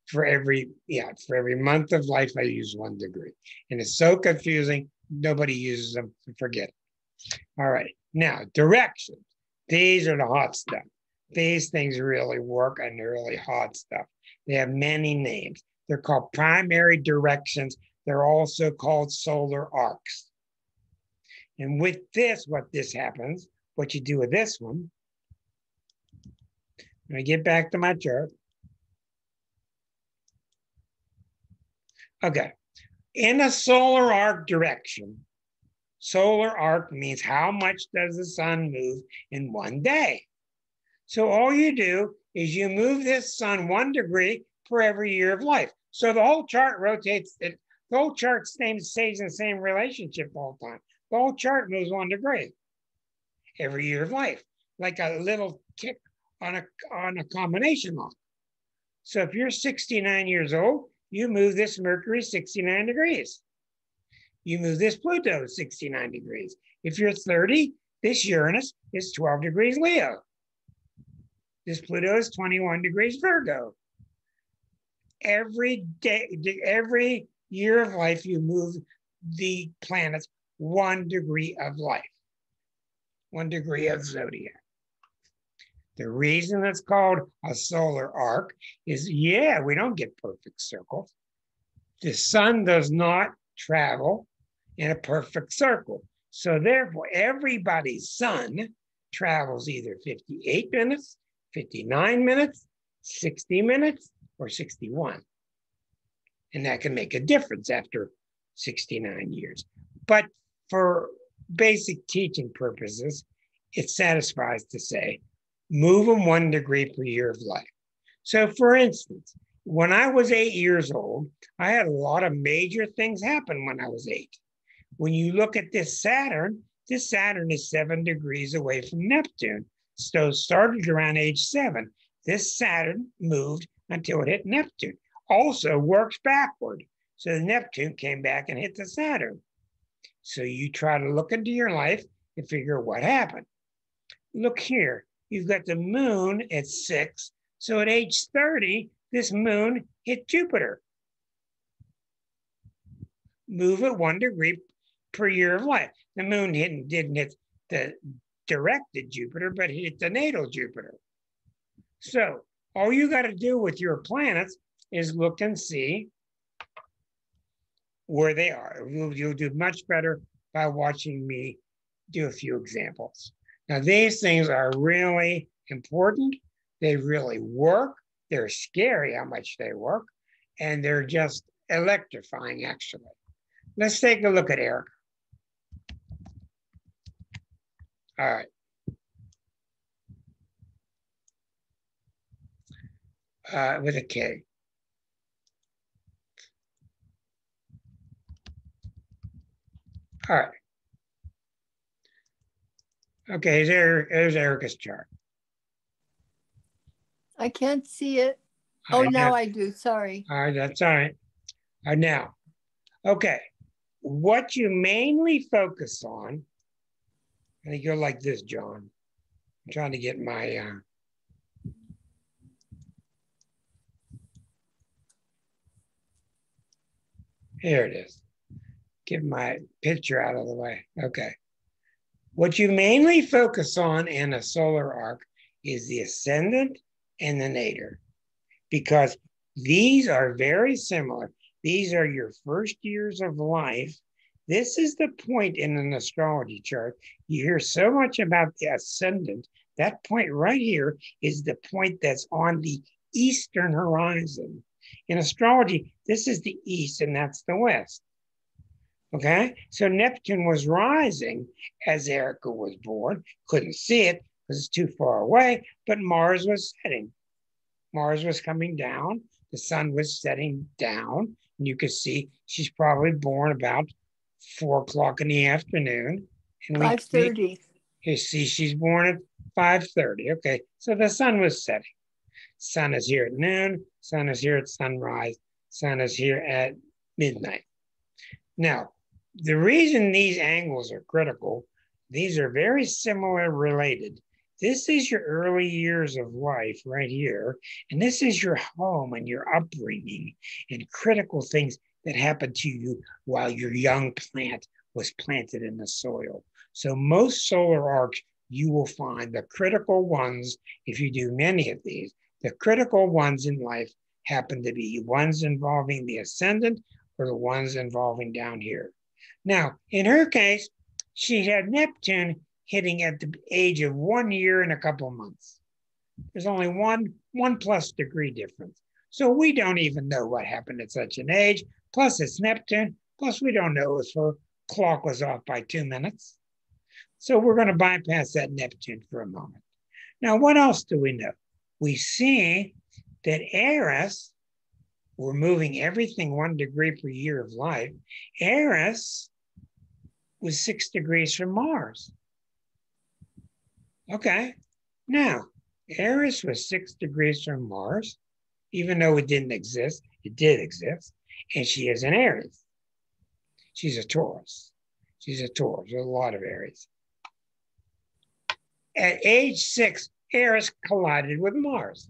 For every month of life, I use 1 degree. And it's so confusing, nobody uses them, forget it. All right, now directions. These are the hot stuff. These things really work and they're really hot stuff. They have many names. They're called primary directions. They're also called solar arcs. And with this, what you do with this one, let me get back to my chart. Okay, in a solar arc direction, solar arc means how much does the sun move in 1 day? So all you do is you move this sun 1 degree per every year of life. So the whole chart rotates, the whole chart stays in the same relationship all the time. The whole chart moves 1 degree every year of life, like a little tick on a combination lock. So if you're 69 years old, you move this Mercury 69 degrees. You move this Pluto 69 degrees. If you're 30, this Uranus is 12 degrees Leo. This Pluto is 21 degrees Virgo. Every day, every year of life, you move the planets 1 degree of life, 1 degree of zodiac. The reason it's called a solar arc is, we don't get perfect circles. The sun does not travel in a perfect circle. So therefore, everybody's sun travels either 58 minutes, 59 minutes, 60 minutes, or 61. And that can make a difference after 69 years. But for basic teaching purposes, it satisfies to say, move them 1 degree per year of life. So for instance, when I was 8 years old, I had a lot of major things happen when I was 8. When you look at this Saturn is 7 degrees away from Neptune. So started around age 7. This Saturn moved until it hit Neptune. Also works backward. So the Neptune came back and hit the Saturn. So you try to look into your life and figure what happened. Look here, you've got the moon at 6. So at age 30, this moon hit Jupiter. Move it 1 degree per year of life. The moon didn't hit the directed Jupiter, but hit the natal Jupiter. So all you got to do with your planets is look and see where they are. You'll do much better by watching me do a few examples. Now, these things are really important. They really work. They're scary how much they work, and they're just electrifying, actually. Let's take a look at Eric. All right. With a K. All right. Okay, there's Erica's chart. I can't see it. Oh, now I do. Sorry. All right, that's all right. Now, okay, what you mainly focus on, I think you're like this, John. I'm trying to get my, here it is. Get my picture out of the way. Okay. What you mainly focus on in a solar arc is the ascendant and the nadir, because these are very similar. These are your first years of life. This is the point in an astrology chart. You hear so much about the ascendant. That point right here is the point that's on the eastern horizon. In astrology, this is the east and that's the west. Okay, so Neptune was rising as Erica was born. Couldn't see it because it's too far away, but Mars was setting. Mars was coming down. The sun was setting down. And you could see she's probably born about 4 o'clock in the afternoon. And 5:30. You see she's born at 5:30. Okay, so the sun was setting. Sun is here at noon. Sun is here at sunrise. Sun is here at midnight. Now, the reason these angles are critical, these are very similar related. This is your early years of life right here. And this is your home and your upbringing and critical things that happened to you while your young plant was planted in the soil. So most solar arcs, you will find the critical ones, if you do many of these, the critical ones in life happen to be ones involving the ascendant or the ones involving down here. Now, in her case, she had Neptune hitting at the age of 1 year and a couple months. There's only one plus degree difference. So we don't even know what happened at such an age. Plus it's Neptune. Plus we don't know if her clock was off by 2 minutes. So we're going to bypass that Neptune for a moment. Now, what else do we know? We see that Eris, we're moving everything 1 degree per year of life. Eris was 6 degrees from Mars. Okay, now Eris was 6 degrees from Mars, even though it didn't exist, it did exist, and she is an Aries. She's a Taurus. She's a Taurus, there's a lot of Aries. At age 6, Eris collided with Mars.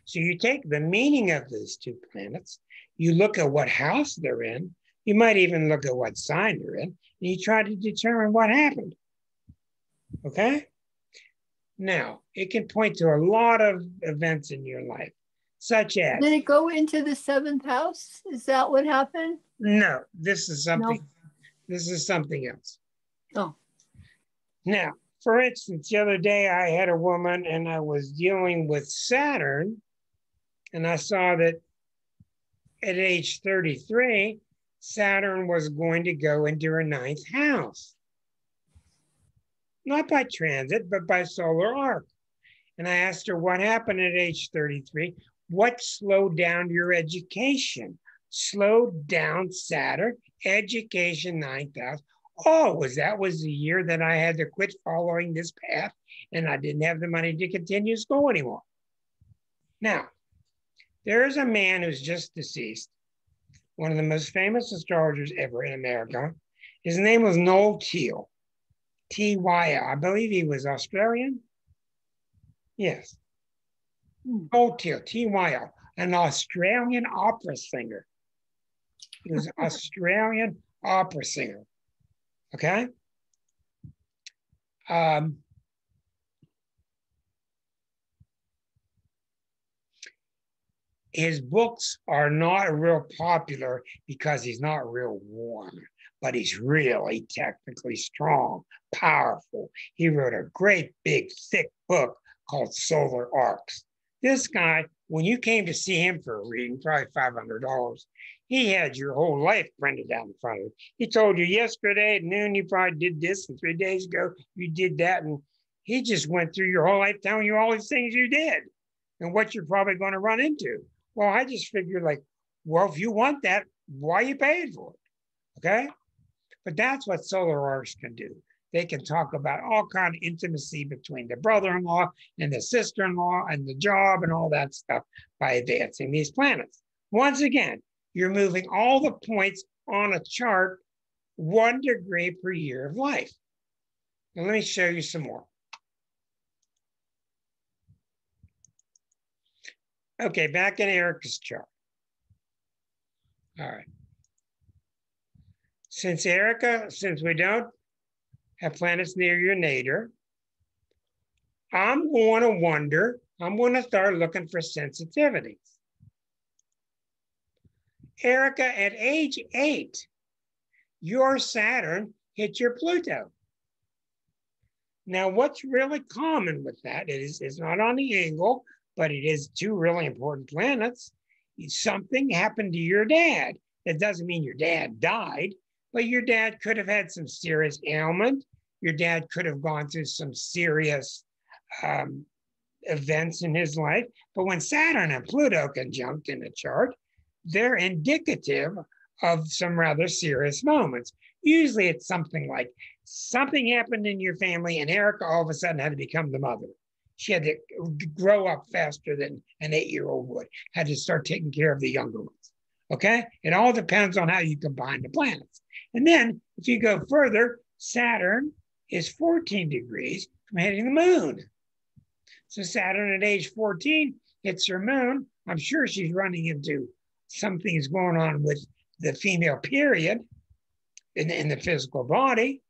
So you take the meaning of these 2 planets, you look at what house they're in, you might even look at what sign they're in, and you try to determine what happened. Okay? Now, it can point to a lot of events in your life, such as... Did it go into the 7th house? Is that what happened? No, this is something, This is something else. Oh. Now, for instance, the other day I had a woman and I was dealing with Saturn, and I saw that at age 33, Saturn was going to go into her 9th house. Not by transit, but by solar arc. And I asked her what happened at age 33. What slowed down your education? Slowed down Saturn, education, 9th house. Oh, that was the year that I had to quit following this path and I didn't have the money to continue school anymore. Now, there is a man who's just deceased one of the most famous astrologers ever in America. His name was Noel Tyl, T-Y-L. I believe he was Australian. Yes. Noel Tyl, T-Y-L, an Australian opera singer. He was an Australian opera singer. Okay? His books are not real popular because he's not real warm, but he's really technically strong, powerful. He wrote a great, big, thick book called Solar Arcs. This guy, when you came to see him for a reading, probably $500, he had your whole life printed out in front of him. He told you yesterday at noon you probably did this, and 3 days ago you did that, and he just went through your whole life telling you all these things you did and what you're probably going to run into. Well, I just figured like, well, if you want that, why are you paying for it? Okay? But that's what solar arcs can do. They can talk about all kind of intimacy between the brother-in-law and the sister-in-law and the job and all that stuff by advancing these planets. Once again, you're moving all the points on a chart 1 degree per year of life. Now, let me show you some more. Okay, back in Eric's chart. All right. Since we don't have planets near your nadir, I'm going to start looking for sensitivities. Erica, at age 8, your Saturn hit your Pluto. Now, what's really common with that is it's not on the angle, but it is 2 really important planets. Something happened to your dad. That doesn't mean your dad died, but your dad could have had some serious ailment. Your dad could have gone through some serious events in his life. But when Saturn and Pluto conjunct in a chart, they're indicative of some rather serious moments. Usually it's something like something happened in your family and Erica all of a sudden had to become the mother. She had to grow up faster than an 8-year-old would, had to start taking care of the younger ones. Okay? It all depends on how you combine the planets. And then if you go further, Saturn is 14 degrees from hitting the moon. So Saturn at age 14 hits her moon. I'm sure she's running into something's going on with the female period in the physical body.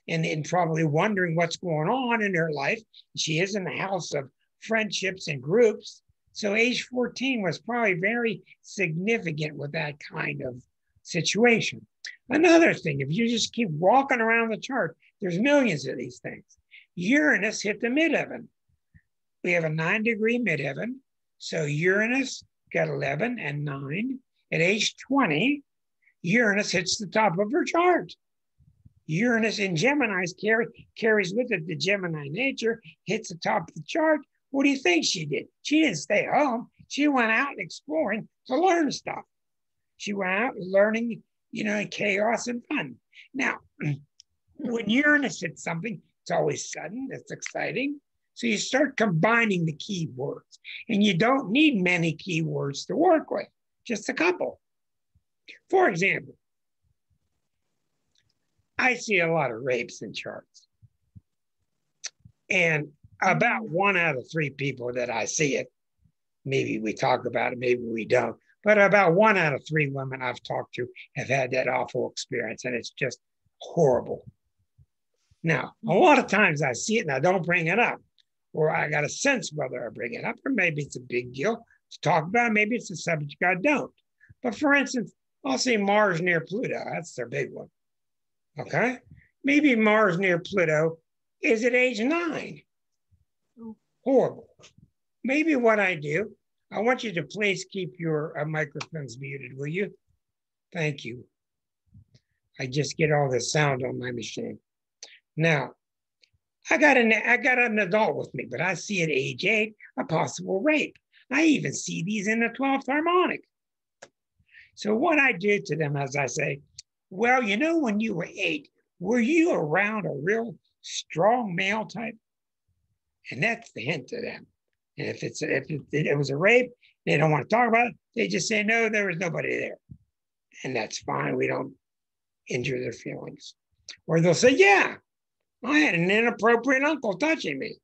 And probably wondering what's going on in her life. She is in the house of friendships and groups. So age 14 was probably very significant with that kind of situation. Another thing, if you just keep walking around the chart, there's millions of these things. Uranus hit the midheaven. We have a 9-degree midheaven. So Uranus got 11 and 9. At age 20, Uranus hits the top of her chart. Uranus in Gemini carries with it the Gemini nature, hits the top of the chart. What do you think she did? She didn't stay home. She went out exploring to learn stuff. She went out learning, chaos and fun. Now, when Uranus hits something, it's always sudden, it's exciting. So you start combining the keywords. And you don't need many keywords to work with, just a couple. For example, I see a lot of rapes in charts. And about 1 out of 3 people that I see it, maybe we talk about it, maybe we don't, but about 1 out of 3 women I've talked to have had that awful experience, and it's just horrible. Now, a lot of times I see it and I don't bring it up, or I got a sense whether I bring it up, or maybe it's a big deal to talk about, maybe it's a subject I don't. But for instance, I'll see Mars near Pluto, that's their big one. Okay, maybe Mars near Pluto is at age 9. Horrible. Maybe what I do, I want you to please keep your microphones muted, will you? Thank you. I just get all this sound on my machine. Now, I got an adult with me, but I see at age 8 a possible rape. I even see these in the 12th harmonic. So what I do to them is I say, well, when you were 8, were you around a real strong male type? And that's the hint to them. And if it was a rape, they don't want to talk about it. They just say, no, there was nobody there. And that's fine. We don't injure their feelings. Or they'll say, yeah, I had an inappropriate uncle touching me.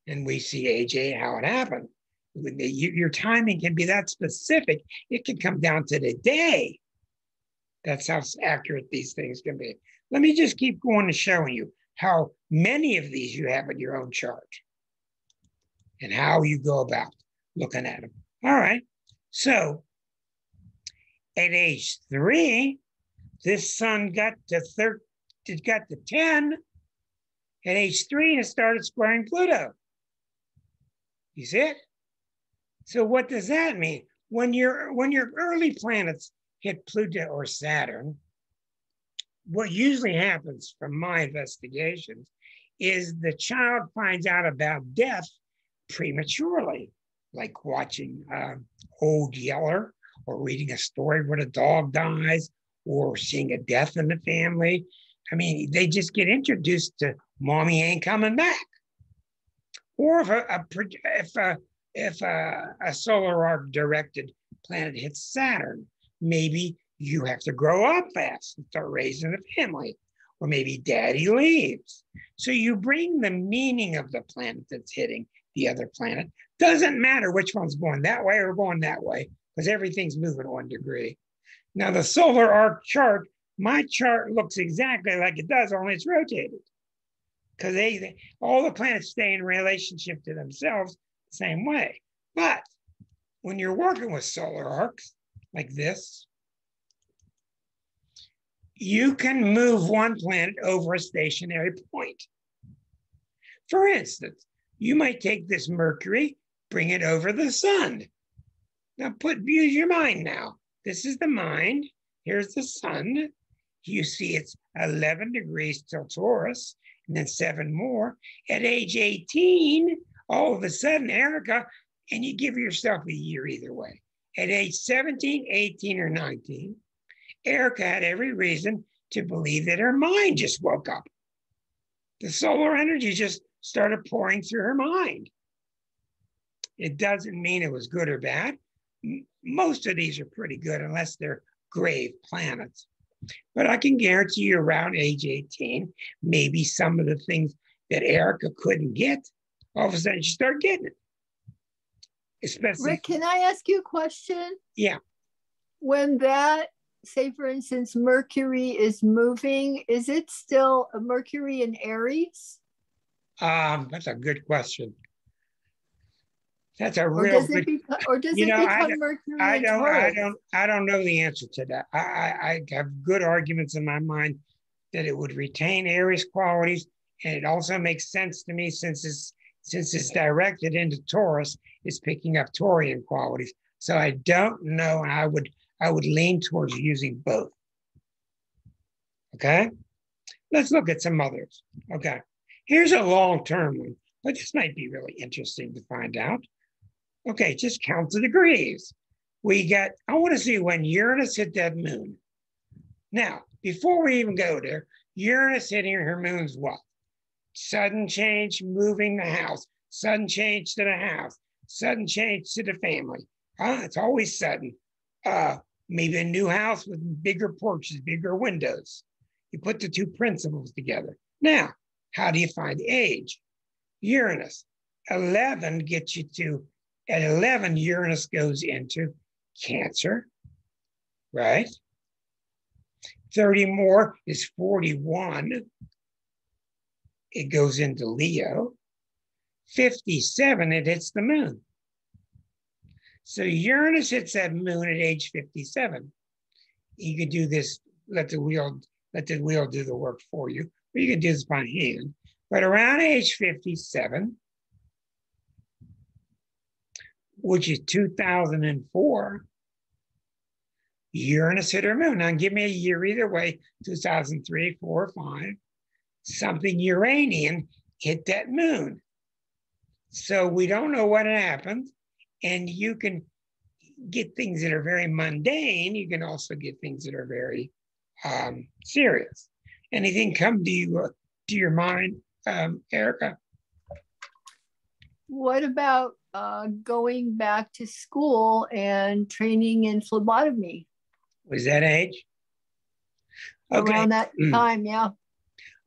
And we see, AJ, how it happened. Your timing can be that specific. It can come down to the day. That's how accurate these things can be. Let me just keep going and showing you how many of these you have in your own chart and how you go about looking at them. All right. So at age 3, this sun got to 10. At age 3, it started squaring Pluto. You see it? So what does that mean? When your early planets hit Pluto or Saturn, what usually happens from my investigations is the child finds out about death prematurely, like watching Old Yeller or reading a story where the dog dies or seeing a death in the family. I mean, they just get introduced to mommy ain't coming back. Or if a solar arc directed planet hits Saturn, maybe you have to grow up fast and start raising a family, or maybe daddy leaves. So you bring the meaning of the planet that's hitting the other planet. Doesn't matter which one's going that way or going that way, because everything's moving 1 degree. Now the solar arc chart, my chart looks exactly like it does, only it's rotated. Because all the planets stay in relationship to themselves the same way. But when you're working with solar arcs like this, you can move one planet over a stationary point. For instance, you might take this Mercury, bring it over the sun. Now use your mind now. This is the mind. Here's the sun. You see it's 11 degrees till Taurus, and then 7 more. At age 18, all of a sudden, Erica, and you give yourself a year either way. At age 17, 18, or 19, Erica had every reason to believe that her mind just woke up. The solar energy just started pouring through her mind. It doesn't mean it was good or bad. Most of these are pretty good unless they're grave planets. But I can guarantee you around age 18, maybe some of the things that Erica couldn't get, all of a sudden she started getting it. Especially, Rick, can I ask you a question? Yeah. When that, say for instance, Mercury is moving, is it still a Mercury in Aries? That's a good question. That's a Or real does it good. become Mercury in Taurus? I don't know the answer to that. I have good arguments in my mind that it would retain Aries qualities, and it also makes sense to me since it's directed into Taurus, it's picking up Taurian qualities. So I don't know. I would lean towards using both. Okay, let's look at some others. Okay, here's a long-term one, but this might be really interesting to find out. Okay, just count the degrees. I want to see when Uranus hit that moon. Now, before we even go there, Uranus hitting her moon's what? Sudden change, moving the house. Sudden change to the house. Sudden change to the family. It's always sudden. Maybe a new house with bigger porches, bigger windows. You put the two principles together. Now, how do you find age? Uranus. 11 gets you to, at 11, Uranus goes into Cancer, right? 30 more is 41. It goes into Leo. 57, it hits the moon. So Uranus hits that moon at age 57. You can do this, let the wheel do the work for you, or you can do this by hand. But around age 57, which is 2004, Uranus hit her moon. Now give me a year either way, 2003, 4, or 5. Something Uranian hit that moon. So we don't know what happened. And you can get things that are very mundane. You can also get things that are very serious. Anything come to your mind, Erica? What about going back to school and training in phlebotomy? Was that age? Okay. Around that time, yeah.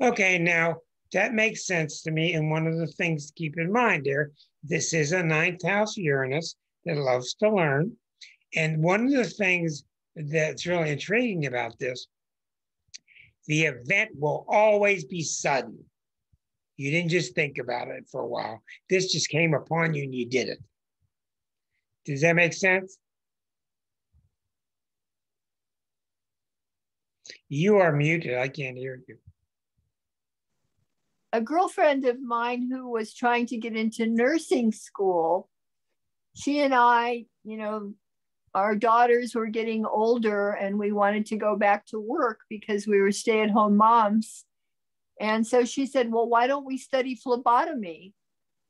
Okay, now that makes sense to me. And one of the things to keep in mind there, this is a ninth house Uranus that loves to learn. And one of the things that's really intriguing about this, the event will always be sudden. You didn't just think about it for a while. This just came upon you and you did it. Does that make sense? You are muted. I can't hear you. A girlfriend of mine who was trying to get into nursing school, she and I, our daughters were getting older and we wanted to go back to work because we were stay-at-home moms. And so she said, well, why don't we study phlebotomy?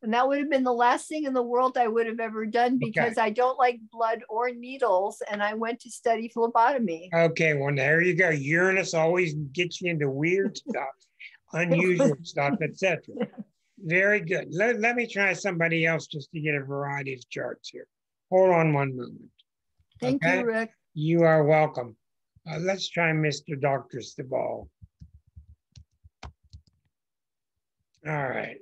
And that would have been the last thing in the world I would have ever done because I don't like blood or needles. And I went to study phlebotomy. Okay, well, there you go. Uranus always gets you into weird stuff, unusual stuff, etc. Very good. Let me try somebody else just to get a variety of charts here. Hold on one moment. Thank you, Rick. You are welcome. Let's try Mr. Dr. Staball. All right.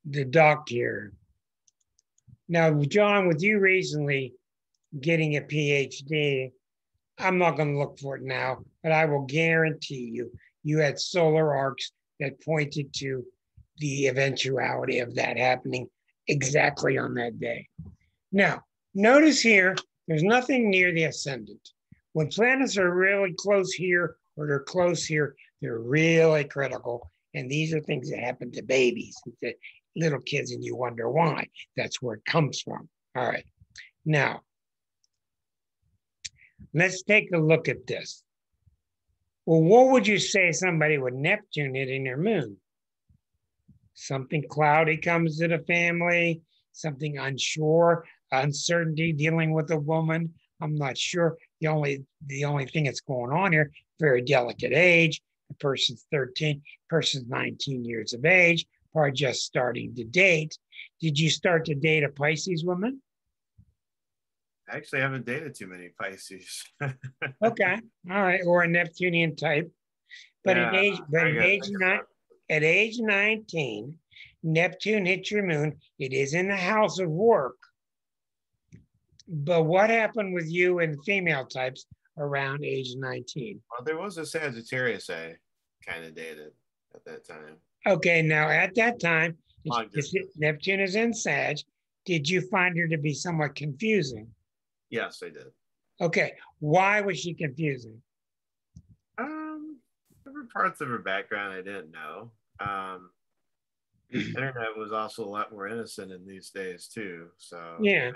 The doc here. Now, John, with you recently getting a PhD, I'm not going to look for it now, but I will guarantee you had solar arcs that pointed to the eventuality of that happening exactly on that day. Now, notice here, there's nothing near the ascendant. When planets are really close here or they're close here, they're really critical. And these are things that happen to babies, to little kids, and you wonder why. That's where it comes from. All right. Now, let's take a look at this. Well, what would you say somebody with Neptune hitting their moon? Something cloudy comes to the family, something unsure, uncertainty dealing with a woman. I'm not sure. The only thing that's going on here, very delicate age. The person's 13, person's 19 years of age, probably just starting to date. Did you start to date a Pisces woman? Actually, I haven't dated too many Pisces. Okay, all right, or a Neptunian type. But yeah, at age 19, Neptune hits your moon. It is in the house of work. But what happened with you and female types around age 19? Well, there was a Sagittarius I kind of dated at that time. Okay, now at that time, Neptune is in Sag. Did you find her to be somewhat confusing? Yes, I did. Okay, why was she confusing? There were parts of her background I didn't know. Internet was also a lot more innocent in these days too. So yeah.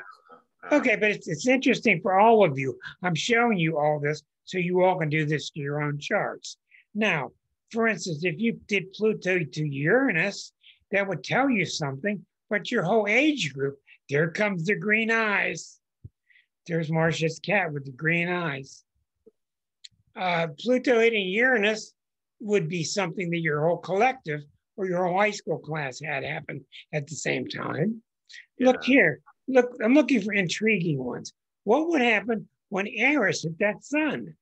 Okay, but it's interesting for all of you. I'm showing you all this so you all can do this to your own charts. Now, for instance, if you did Pluto to Uranus, that would tell you something, but your whole age group, there comes the green eyes. There's Marcia's cat with the green eyes. Pluto hitting Uranus would be something that your whole collective or your whole high school class had happen at the same time. Yeah. Look here. Look, I'm looking for intriguing ones. What would happen when Eris hit that sun?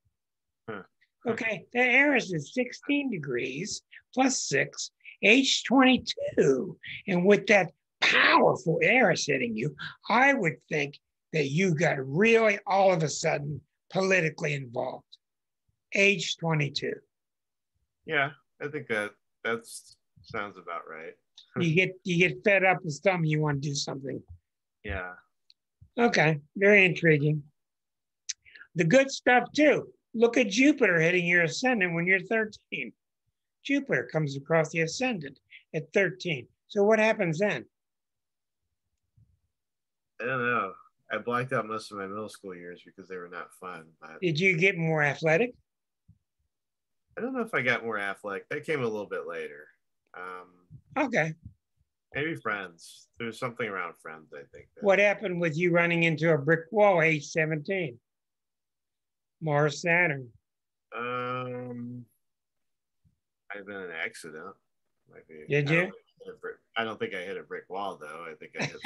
Okay, that Eris is 16 degrees plus 6, age 22. And with that powerful Eris hitting you, I would think that you got really all of a sudden politically involved. Age 22. Yeah, I think that sounds about right. You get fed up with something, you want to do something. Yeah. Okay, very intriguing. The good stuff too. Look at Jupiter hitting your ascendant when you're 13. Jupiter comes across the ascendant at 13. So what happens then? I don't know. I blacked out most of my middle school years because they were not fun. But did you get more athletic? I don't know if I got more athletic. That came a little bit later. Okay. Maybe friends. There's something around friends, I think. What happened with you running into a brick wall age 17? Mars, Saturn. I've been in an accident. Maybe. Did you? I don't think I hit a brick wall, though. I think I hit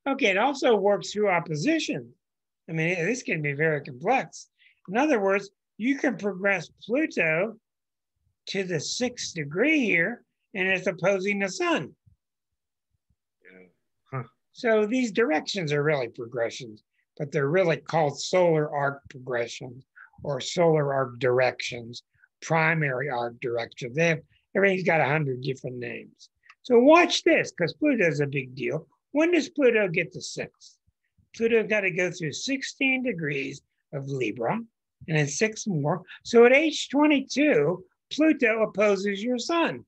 Okay, it also works through opposition. I mean, this can be very complex. In other words, you can progress Pluto to the 6th degree here, and it's opposing the sun. Yeah. Huh. So these directions are really progressions, but they're really called solar arc progressions or solar arc directions, primary arc directions. Everything's got 100 different names. So watch this, because Pluto's a big deal. When does Pluto get to 6? Pluto got to go through 16 degrees of Libra and then 6 more. So at age 22, Pluto opposes your sun.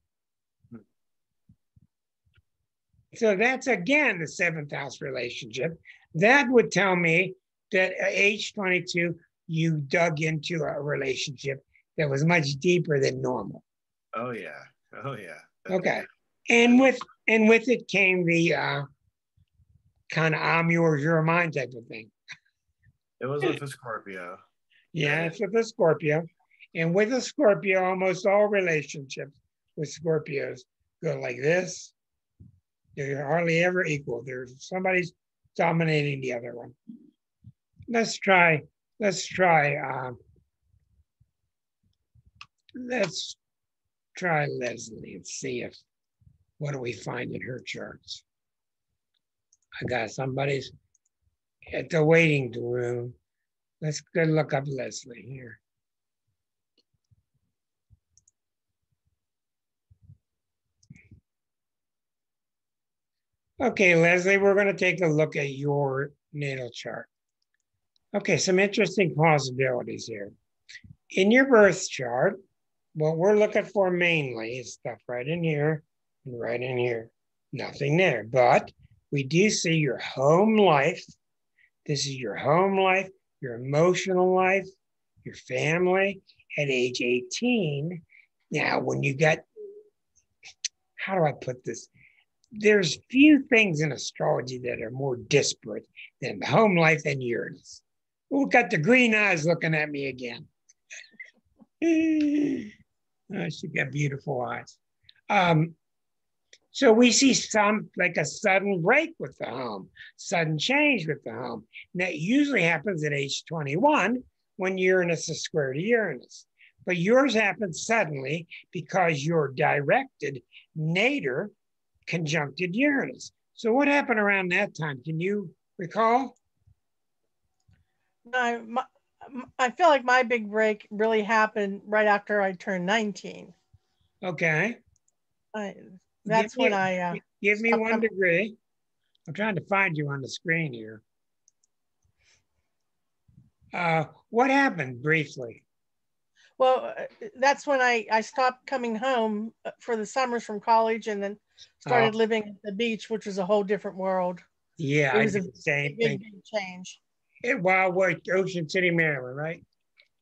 So that's again the 7th house relationship. That would tell me that at age 22, you dug into a relationship that was much deeper than normal. Oh yeah. Oh yeah. Okay. And with it came the kind of I'm yours, you're mine type of thing. It was with a Scorpio. Yeah, it's with a Scorpio. And with a Scorpio, almost all relationships with Scorpios go like this. They're hardly ever equal. There's somebody's dominating the other one. Let's try Leslie and see if what do we find in her charts. I got somebody's at the waiting room. Let's go look up Leslie here. Okay, Leslie, we're going to take a look at your natal chart. Okay, some interesting possibilities here. In your birth chart, what we're looking for mainly is stuff right in here and right in here. Nothing there, but we do see your home life. This is your home life, your emotional life, your family at age 18. Now, when you got, how do I put this? There's few things in astrology that are more disparate than the home life and Uranus. Oh, got the green eyes looking at me again. Oh, she got beautiful eyes. So we see some like a sudden break with the home, sudden change with the home. And that usually happens at age 21 when Uranus is square to Uranus. But yours happens suddenly because you're directed nadir conjuncted Uranus. So what happened around that time? Can you recall? I feel like my big break really happened right after I turned 19. Okay. That's when I give me 1 degree. I'm trying to find you on the screen here. What happened briefly? Well, that's when I stopped coming home for the summers from college and then started living at the beach, which was a whole different world. Yeah, it was I did the same thing. Big change. Wild World, Ocean City, Maryland, right?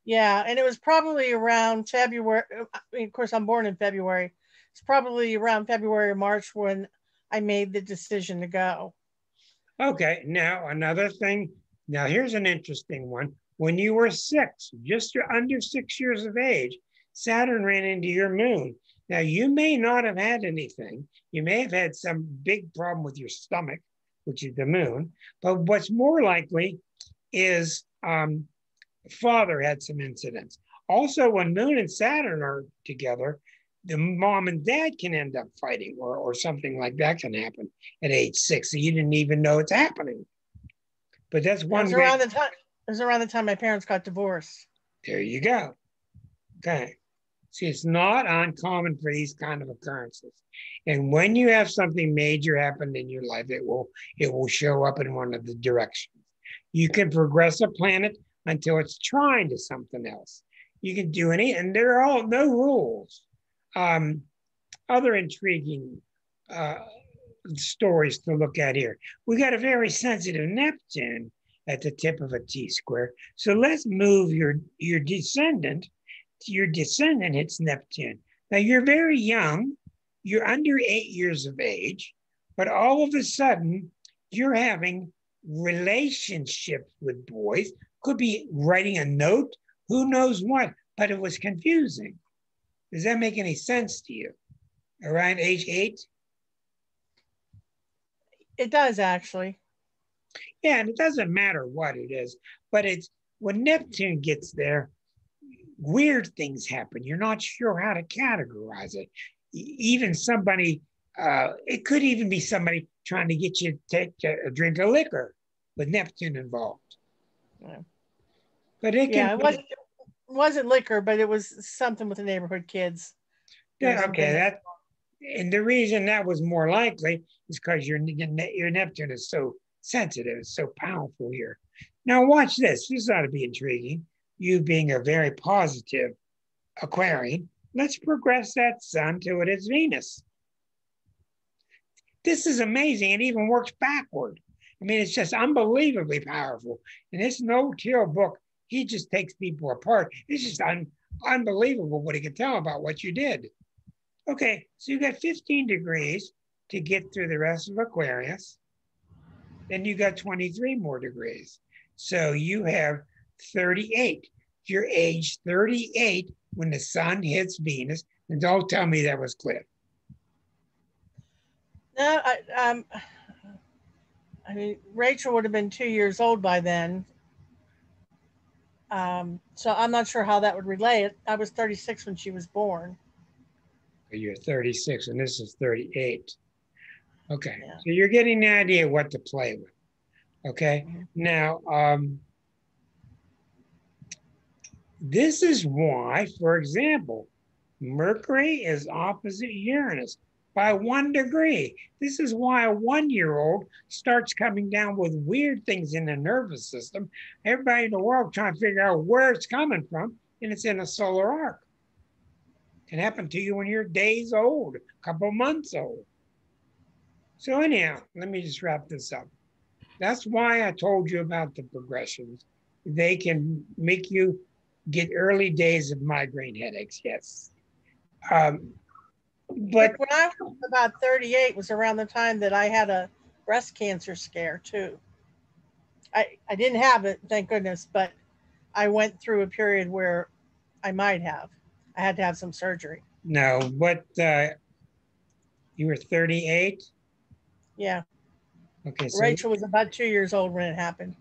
Yeah, and it was probably around February. I mean, of course, I'm born in February. It's probably around February or March when I made the decision to go. Okay, now another thing. Now here's an interesting one. When you were 6, just under 6 years of age, Saturn ran into your moon. Now you may not have had anything. You may have had some big problem with your stomach, which is the moon. But what's more likely is father had some incidents. Also, when Moon and Saturn are together, the mom and dad can end up fighting or something like that can happen at age 6. So you didn't even know it's happening. But that's one way. It was around the time my parents got divorced. There you go. Okay. See, it's not uncommon for these kind of occurrences. And when you have something major happen in your life, it will show up in one of the directions. You can progress a planet until it's trying to something else. You can do any, and there are no rules. Other intriguing stories to look at here. We got a very sensitive Neptune at the tip of a T-square. So let's move your descendant. Your descendant hits Neptune. Now you're very young. You're under 8 years of age, but all of a sudden you're having relationships with boys. Could be writing a note, who knows what, but it was confusing. Does that make any sense to you? Around age 8? It does, actually. Yeah, and it doesn't matter what it is, but it's when Neptune gets there, weird things happen. You're not sure how to categorize it. Even somebody, it could even be somebody trying to get you to take a drink of liquor with Neptune involved. Yeah. But it can. Yeah, it wasn't liquor, but it was something with the neighborhood kids. Yeah, okay, and the reason that was more likely is because your Neptune is so sensitive, it's so powerful here. Now watch this. This ought to be intriguing. You being a very positive Aquarian, let's progress that sun to its Venus. This is amazing. It even works backward. I mean, it's just unbelievably powerful. And this no-till book, he just takes people apart. It's just unbelievable what he can tell about what you did. Okay, so you got 15 degrees to get through the rest of Aquarius. Then you got 23 more degrees. So you have 38. You're age 38 when the sun hits Venus. And don't tell me that was Cliff. No, I mean, Rachel would have been 2 years old by then. So I'm not sure how that would relate. I was 36 when she was born. You're 36 and this is 38. Okay, Yeah. so you're getting the idea of what to play with. Okay, now this is why, for example, Mercury is opposite Uranus by 1 degree. This is why a 1-year-old starts coming down with weird things in the nervous system. Everybody in the world trying to figure out where it's coming from, and it's in a solar arc. It can happen to you when you're days old, a couple months old. So anyhow, let me just wrap this up. That's why I told you about the progressions. They can make you get early days of migraine headaches, yes. But when I was about 38 was around the time that I had a breast cancer scare too. I didn't have it, thank goodness, but I went through a period where I might have. I had to have some surgery. no, but you were 38? Yeah. Okay, so Rachel was about 2 years old when it happened.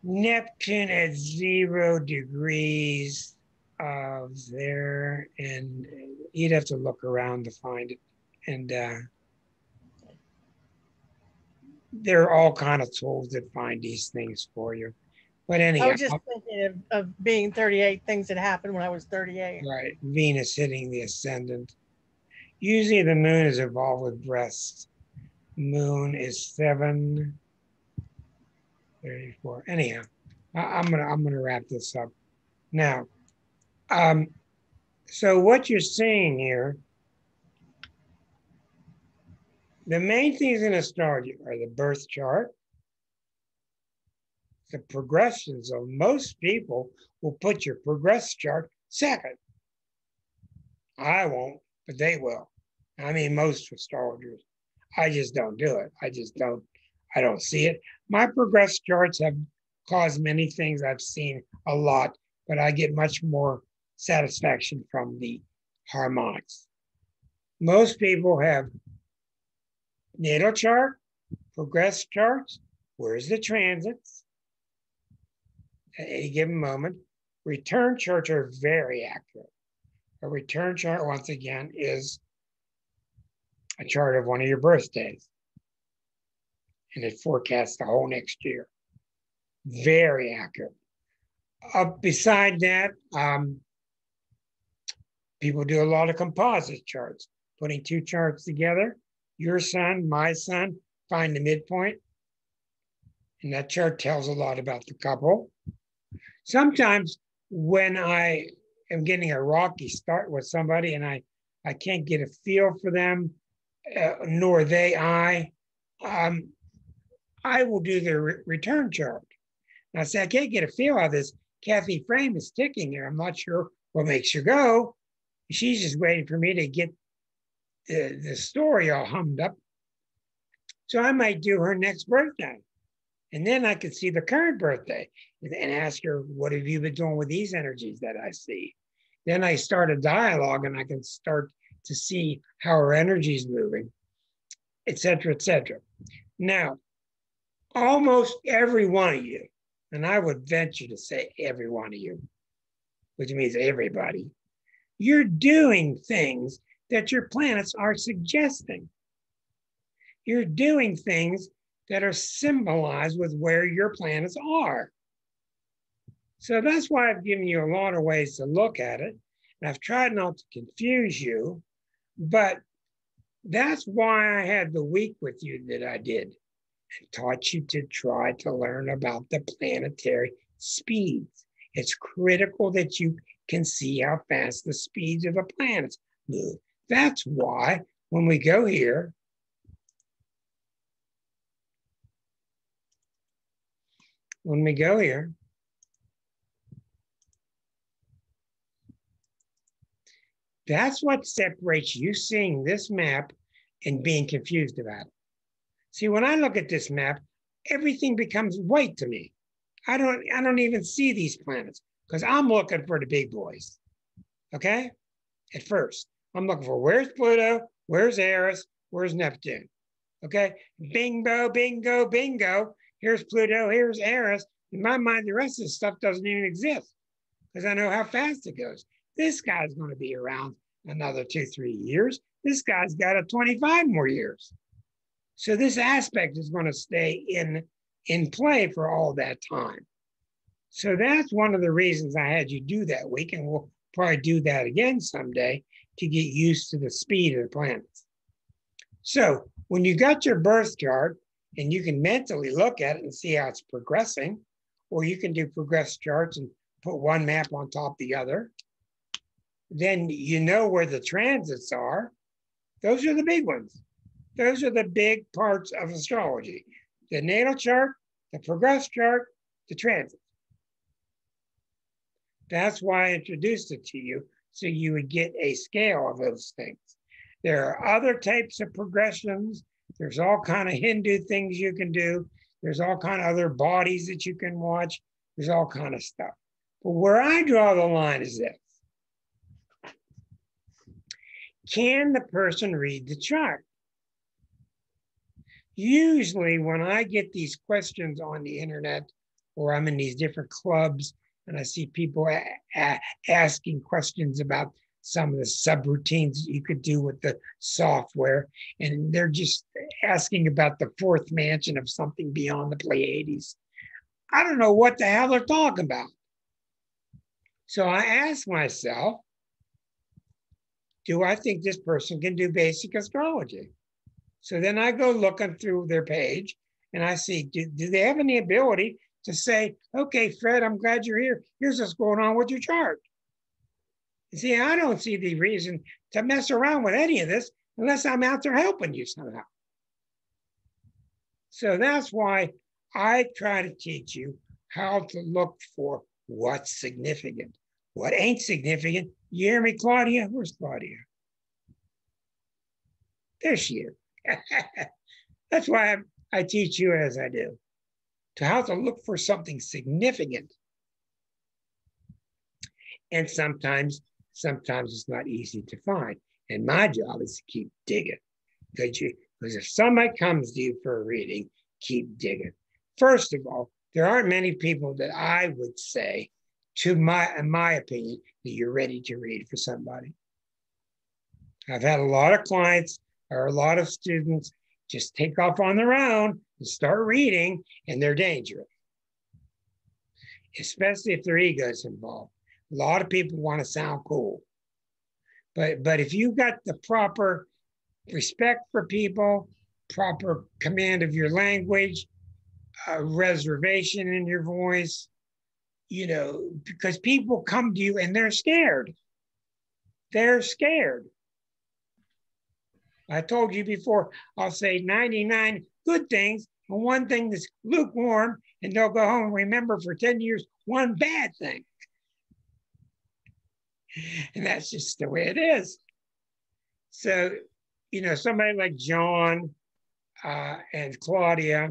Neptune at 0 degrees of there, and you'd have to look around to find it. And there are all kind of tools that find these things for you. But anyhow, I was just thinking of being 38, things that happened when I was 38. right, Venus hitting the ascendant. Usually the moon is involved with breasts. Moon is 7:34. Anyhow, I'm gonna wrap this up now. So what you're seeing here, the main things in astrology are the birth chart, the progressions of most people will put your progress chart second. I won't, but they will. I mean, most astrologers. I just don't do it. I don't see it. My progress charts have caused many things. I've seen a lot, but I get much more satisfaction from the harmonics. Most people have natal chart, progress charts. Where's the transits? At any given moment. Return charts are very accurate. A return chart, once again, is a chart of one of your birthdays. And it forecasts the whole next year. Very accurate. Beside that, people do a lot of composite charts, putting two charts together, your sun, my sun, find the midpoint. And that chart tells a lot about the couple. Sometimes when I am getting a rocky start with somebody and I can't get a feel for them, nor I will do the return chart. And I say, I can't get a feel of this. Kathy Frame is ticking there. I'm not sure what makes her go. She's just waiting for me to get the story all hummed up. So I might do her next birthday. And then I could see the current birthday and ask her, what have you been doing with these energies that I see? Then I start a dialogue and I can start to see how her energy is moving, et cetera, et cetera. Now, almost every one of you, and I would venture to say every one of you, which means everybody, you're doing things that your planets are suggesting. You're doing things that are symbolized with where your planets are. So that's why I've given you a lot of ways to look at it. And I've tried not to confuse you, but that's why I had the week with you that I did and taught you to try to learn about the planetary speeds. It's critical that you can see how fast the speeds of the planets move. That's why when we go here, that's what separates you seeing this map and being confused about it. See, when I look at this map, everything becomes white to me. I don't even see these planets because I'm looking for the big boys. Okay? At first, I'm looking for where's Pluto, where's Eris, where's Neptune. Okay? Bingo, bingo, bingo. Here's Pluto, here's Eris. In my mind, the rest of this stuff doesn't even exist because I know how fast it goes. This guy's going to be around another 2-3 years. This guy's got a 25 more years. So this aspect is going to stay in play for all that time. So that's one of the reasons I had you do that week, and we'll probably do that again someday to get used to the speed of the planets. So when you got your birth chart, and you can mentally look at it and see how it's progressing, or you can do progress charts and put one map on top of the other, then you know where the transits are. Those are the big ones. Those are the big parts of astrology. The natal chart, the progress chart, the transit. That's why I introduced it to you, so you would get a scale of those things. There are other types of progressions. There's all kind of Hindu things you can do. There's all kind of other bodies that you can watch. There's all kind of stuff. But where I draw the line is this. Can the person read the chart? Usually when I get these questions on the internet, or I'm in these different clubs and I see people asking questions about some of the subroutines that you could do with the software, and they're just asking about the fourth mansion of something beyond the Pleiades. I don't know what the hell they're talking about. So I ask myself, do I think this person can do basic astrology? So then I go looking through their page and I see, do they have any ability to say, okay, Fred, I'm glad you're here. Here's what's going on with your chart. See, I don't see the reason to mess around with any of this unless I'm out there helping you somehow. So that's why I try to teach you how to look for what's significant. What ain't significant? You hear me, Claudia? Where's Claudia? There she is. That's why I teach you as I do, to how to look for something significant. And sometimes it's not easy to find. And my job is to keep digging. Because if somebody comes to you for a reading, keep digging. First of all, there aren't many people that I would say, in my opinion, that you're ready to read for somebody. I've had a lot of clients or a lot of students just take off on their own and start reading, and they're dangerous, especially if their ego is involved. A lot of people want to sound cool. But if you've got the proper respect for people, proper command of your language, reservation in your voice, because people come to you and they're scared. They're scared. I told you before, I'll say 99 good things and one thing that's lukewarm, and they'll go home and remember for 10 years one bad thing. And that's just the way it is. So, somebody like John and Claudia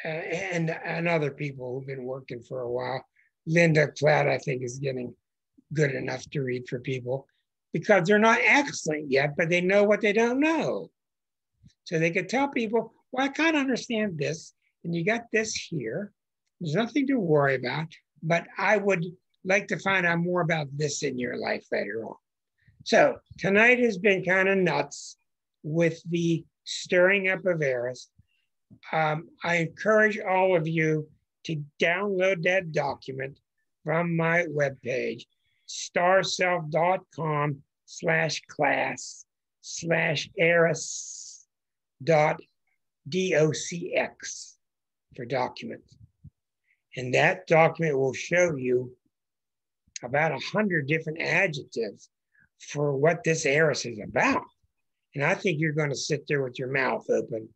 and other people who've been working for a while, Linda Platt, I think, is getting good enough to read for people because they're not excellent yet, but they know what they don't know. So they could tell people, well, I kind of understand this, And you got this here. There's nothing to worry about, but I would like to find out more about this in your life later on. So tonight has been kind of nuts with the stirring up of Eris. I encourage all of you to download that document from my webpage, starself.com/Eris.docx for documents. And that document will show you about 100 different adjectives for what this Eris is about. And I think you're going to sit there with your mouth open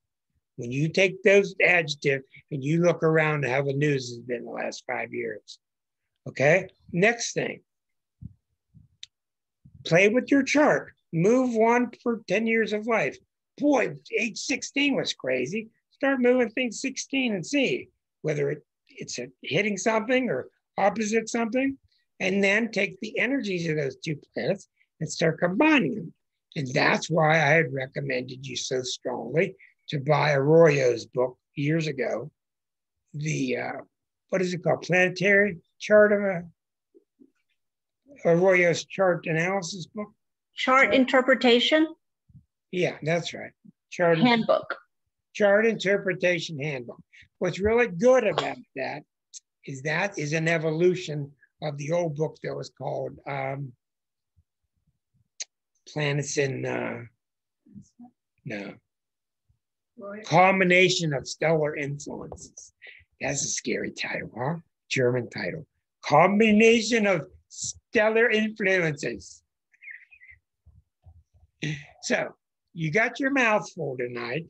when you take those adjectives and you look around at how the news has been the last 5 years. Okay, next thing. Play with your chart. Move one for 10 years of life. Boy, age 16 was crazy. Start moving things 16 and see whether it's hitting something or opposite something. And then take the energies of those two planets and start combining them. And that's why I had recommended you so strongly to buy Arroyo's book years ago. The, what is it called? Planetary chart of Arroyo's chart analysis book? Chart interpretation? Yeah, that's right. Handbook. Chart interpretation handbook. What's really good about that is an evolution of the old book that was called Planets in, Combination of Stellar Influences. That's a scary title, huh? German title. Combination of Stellar Influences. So you got your mouth full tonight.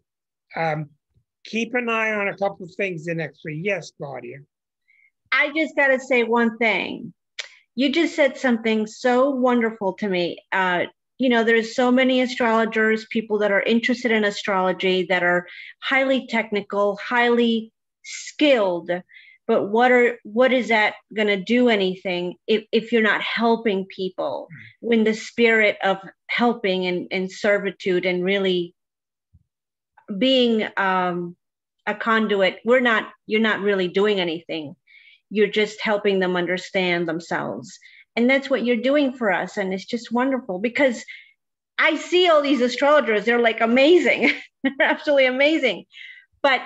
Keep an eye on a couple of things the next week. Yes, Claudia. I just got to say one thing. You just said something so wonderful to me. You know, there's so many astrologers, people that are interested in astrology that are highly technical, highly skilled. But what is that going to do anything if you're not helping people when the spirit of helping and servitude and really being a conduit, you're not really doing anything. You're just helping them understand themselves. And that's what you're doing for us. And it's just wonderful because I see all these astrologers, they're like amazing. They're absolutely amazing. But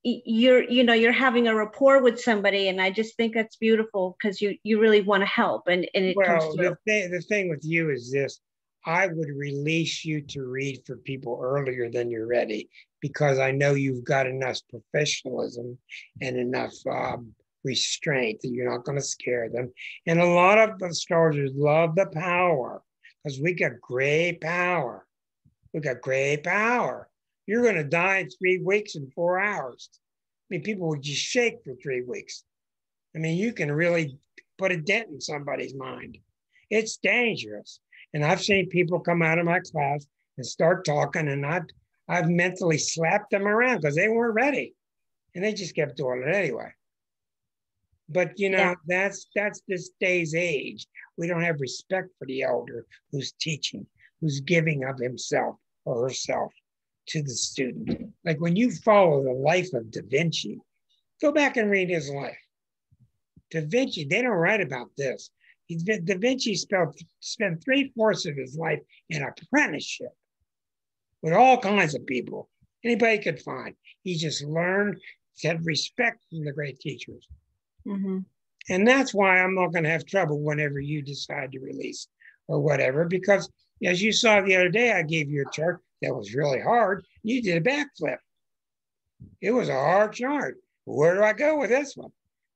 you're having a rapport with somebody. And I just think that's beautiful because you really want to help. And it comes through. The thing with you is this. I would release you to read for people earlier than you're ready because I know you've got enough professionalism and enough restraint that you're not going to scare them. And a lot of astrologers love the power because we got great power. We got great power. You're going to die in 3 weeks and 4 hours. I mean, people would just shake for 3 weeks. I mean, you can really put a dent in somebody's mind. It's dangerous. And I've seen people come out of my class and start talking, and I've mentally slapped them around because they weren't ready. And they just kept doing it anyway. But, you know, that's this day's age. We don't have respect for the elder who's teaching, who's giving of himself or herself to the student. Like when you follow the life of Da Vinci, go back and read his life. Da Vinci, they don't write about this. Da Vinci spent 3/4 of his life in apprenticeship with all kinds of people, anybody could find. He just learned to have respect from the great teachers. Mm-hmm. And that's why I'm not going to have trouble whenever you decide to release or whatever, because as you saw the other day, I gave you a chart that was really hard. You did a backflip. It was a hard chart. Where do I go with this one?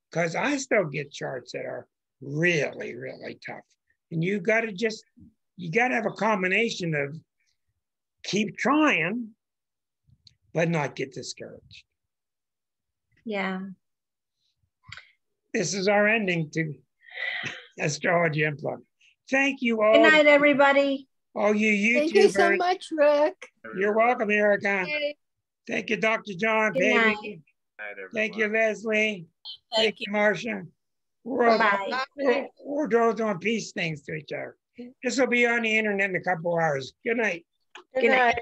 Because I still get charts that are really, really tough. And you got to have a combination of keep trying, but not get discouraged. Yeah. This is our ending to Astrology Unplugged. Thank you all. Good night, everybody. All you YouTubers. Thank you so much, Rick. You're welcome, Erica. Thank you, Dr. John, baby. Thank you, Leslie. Thank you, Marcia. We're doing peace things to each other. This will be on the internet in a couple hours. Good night. Good night.